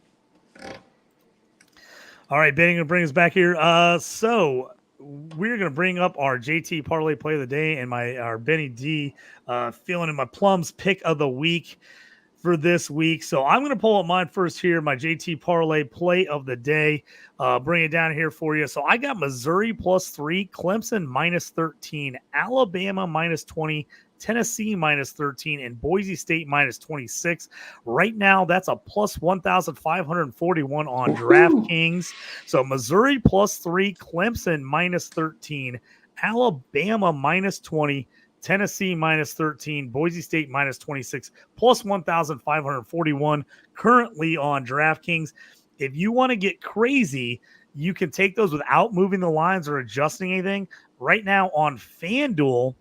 Speaker 1: All right, Benny, going to bring us back here. So we're going to bring up our JT Parlay Play of the Day and our Benny D filling in my Plums Pick of the Week for this week. So I'm going to pull up mine first here, my JT Parlay Play of the Day. Bring it down here for you. So I got Missouri +3, Clemson -13, Alabama -20, Tennessee -13, and Boise State -26. Right now, that's a +1,541 on DraftKings. So Missouri +3, Clemson -13, Alabama -20, Tennessee -13, Boise State -26, +1,541 currently on DraftKings. If you want to get crazy, you can take those without moving the lines or adjusting anything. Right now on FanDuel,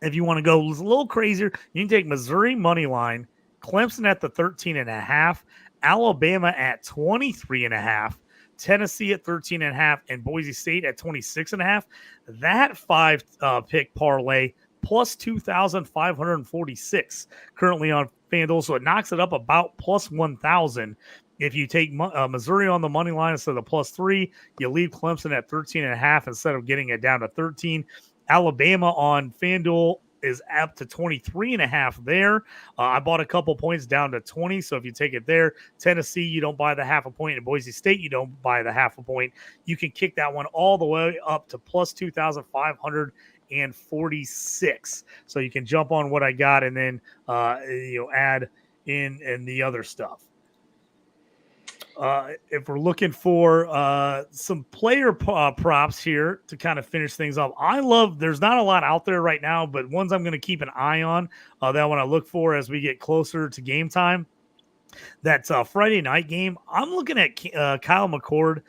Speaker 1: if you want to go a little crazier, you can take Missouri money line, Clemson at the 13.5, Alabama at 23.5, Tennessee at 13.5, and Boise State at 26.5. That 5-pick parlay plus 2,546 currently on FanDuel, so it knocks it up about plus 1,000. If you take Missouri on the money line instead of +3, you leave Clemson at 13.5 instead of getting it down to 13. Alabama on FanDuel is up to 23.5 there. I bought a couple points down to 20, so if you take it there, Tennessee, you don't buy the half a point, and Boise State, you don't buy the half a point. You can kick that one all the way up to plus 2,546. So you can jump on what I got and then add in the other stuff. If we're looking for some player props here to kind of finish things up, there's not a lot out there right now, but ones I'm going to keep an eye on that I want to look for as we get closer to game time. That's a Friday night game. I'm looking at Kyle McCord,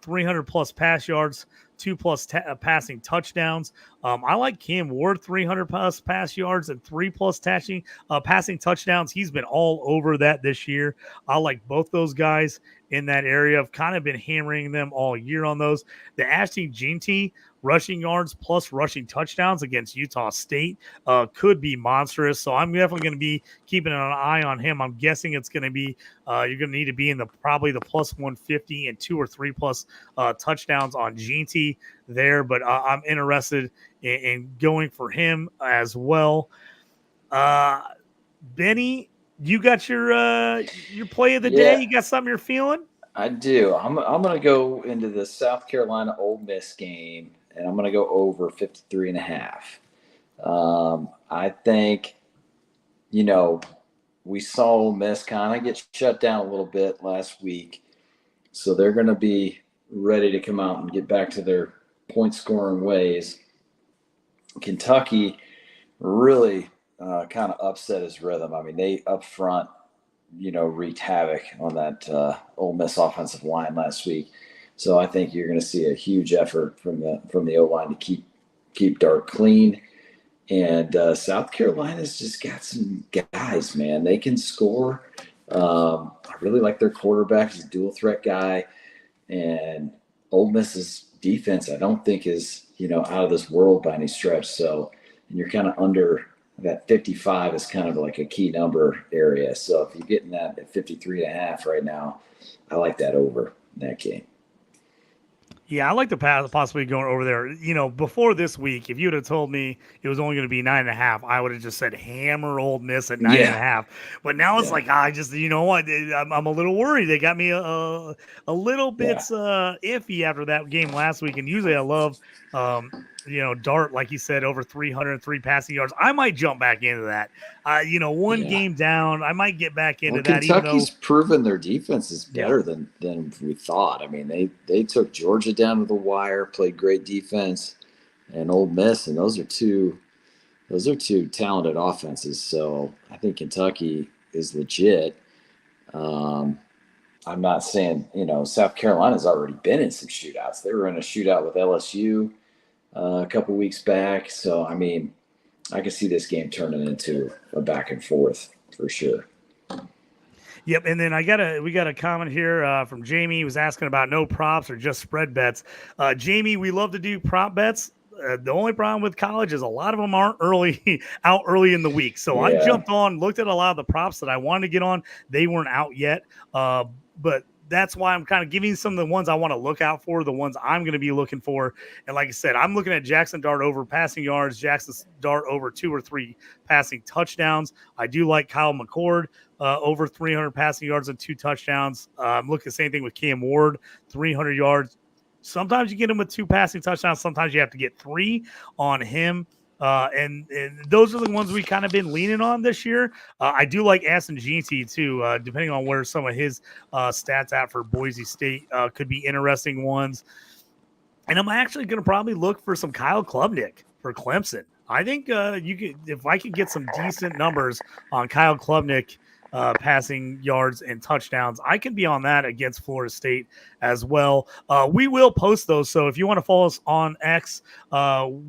Speaker 1: 300 plus pass yards, 2+ passing touchdowns. I like Cam Ward, 300 plus pass yards and 3+ passing touchdowns. He's been all over that this year. I like both those guys in that area. I've kind of been hammering them all year on those. The Ashton Jeanty rushing yards plus rushing touchdowns against Utah State could be monstrous. So I'm definitely going to be keeping an eye on him. I'm guessing it's going to be you're going to need to be in probably the plus 150 and 2 or 3+ touchdowns on Jeanty there. But I'm interested in going for him as well. Benny, you got your play of the day? You got something you're feeling?
Speaker 4: I do. I'm going to go into the South Carolina Ole Miss game, and I'm going to go over 53.5. I think, we saw Ole Miss kind of get shut down a little bit last week, so they're going to be ready to come out and get back to their point-scoring ways. Kentucky really kind of upset his rhythm. I mean, they up front, wreaked havoc on that Ole Miss offensive line last week. So I think you're going to see a huge effort from the O-line to keep Dart clean. And South Carolina's just got some guys, man. They can score. I really like their quarterback. He's a dual threat guy. And Ole Miss's defense, I don't think is, out of this world by any stretch. So, and you're kind of under that 55 is kind of like a key number area. So if you're getting that at 53.5 right now, I like that over in that game.
Speaker 1: Yeah, I like the possibly going over there. Before this week, if you would have told me it was only going to be 9.5, I would have just said hammer Ole Miss at 9.5. But now it's like, I just, what? I'm a little worried. They got me a little bit iffy after that game last week. And usually I love, Dart, like you said, over 303 passing yards. I might jump back into that. Game down, I might get back into that.
Speaker 4: Kentucky's proven their defense is better than we thought. I mean, they took Georgia down to the wire, played great defense, and Ole Miss, and those are two talented offenses. So I think Kentucky is legit. I'm not saying, South Carolina's already been in some shootouts. They were in a shootout with LSU a couple weeks back. So, I mean, I can see this game turning into a back and forth for sure.
Speaker 1: Yep, and then we got a comment here from Jamie. He was asking about no props or just spread bets. Jamie, we love to do prop bets. The only problem with college is a lot of them aren't out early in the week. So I jumped on, looked at a lot of the props that I wanted to get on. They weren't out yet, but that's why I'm kind of giving some of the ones I want to look out for, the ones I'm going to be looking for. And like I said, I'm looking at Jackson Dart over passing yards, Jackson Dart over 2 or 3 passing touchdowns. I do like Kyle McCord over 300 passing yards and 2 touchdowns. I'm looking at the same thing with Cam Ward, 300 yards. Sometimes you get him with 2 passing touchdowns. Sometimes you have to get 3 on him. And those are the ones we kind of been leaning on this year. I do like Aston GT too, depending on where some of his stats at for Boise State could be interesting ones. And I'm actually going to probably look for some Kyle Klubnik for Clemson. I think if I could get some decent numbers on Kyle Klubnik passing yards and touchdowns, I can be on that against Florida State as well. We will post those. So if you want to follow us on X,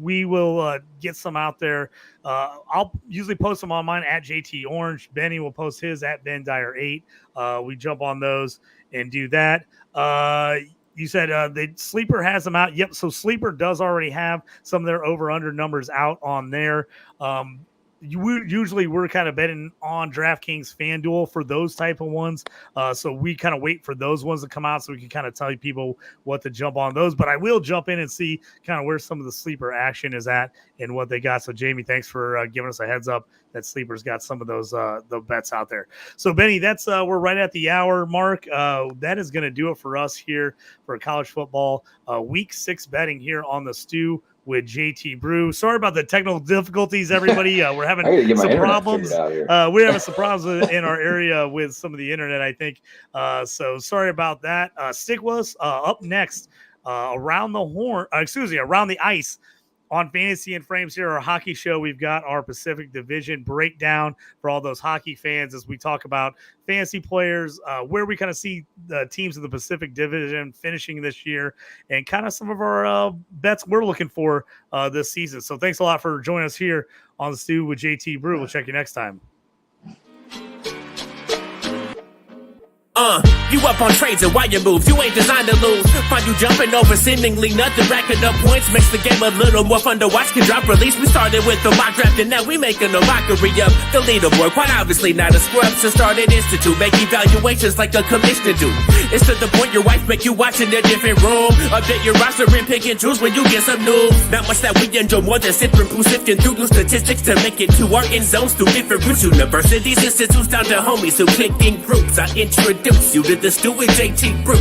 Speaker 1: we will get some out there. I'll usually post them on mine at JT Orange. Benny will post his at Ben Dyer 8. We jump on those and do that. You said the Sleeper has them out. Yep. So Sleeper does already have some of their over-under numbers out on there. Usually we're kind of betting on DraftKings FanDuel for those type of ones. So we kind of wait for those ones to come out so we can kind of tell people what to jump on those. But I will jump in and see kind of where some of the Sleeper action is at and what they got. So Jamie, thanks for giving us a heads up that Sleeper's got some of those the bets out there. So Benny, that's we're right at the hour mark. That is going to do it for us here for college football week 6 betting here on the Stew with JT Brew. Sorry about the technical difficulties, everybody. We're having some problems. We're having some problems in our area with some of the internet, I think. So sorry about that. Stick with us. Up next, around the ice on Fantasy and Frames here, our hockey show. We've got our Pacific Division breakdown for all those hockey fans as we talk about fantasy players, where we kind of see the teams in the Pacific Division finishing this year, and kind of some of our bets we're looking for this season. So thanks a lot for joining us here on the Stew with JT Brew. We'll check you next time.
Speaker 2: You up on trades and why you move, you ain't designed to lose. Find you jumping over seemingly nothing, racking up points, makes the game a little more fun to watch. Can drop release, we started with the mock draft and now we making a mockery of the leaderboard. Quite obviously not a scrub, so start an institute, make evaluations like a commissioner do. It's to the point your wife make you watch in a different room. Update your roster and pick and choose when you get some news. Not much that we enjoy more than sifting through new statistics to make it to our end zones through different routes. Universities, institutes, down to homies who click in groups. I introduce you to the Stew with JT Brew.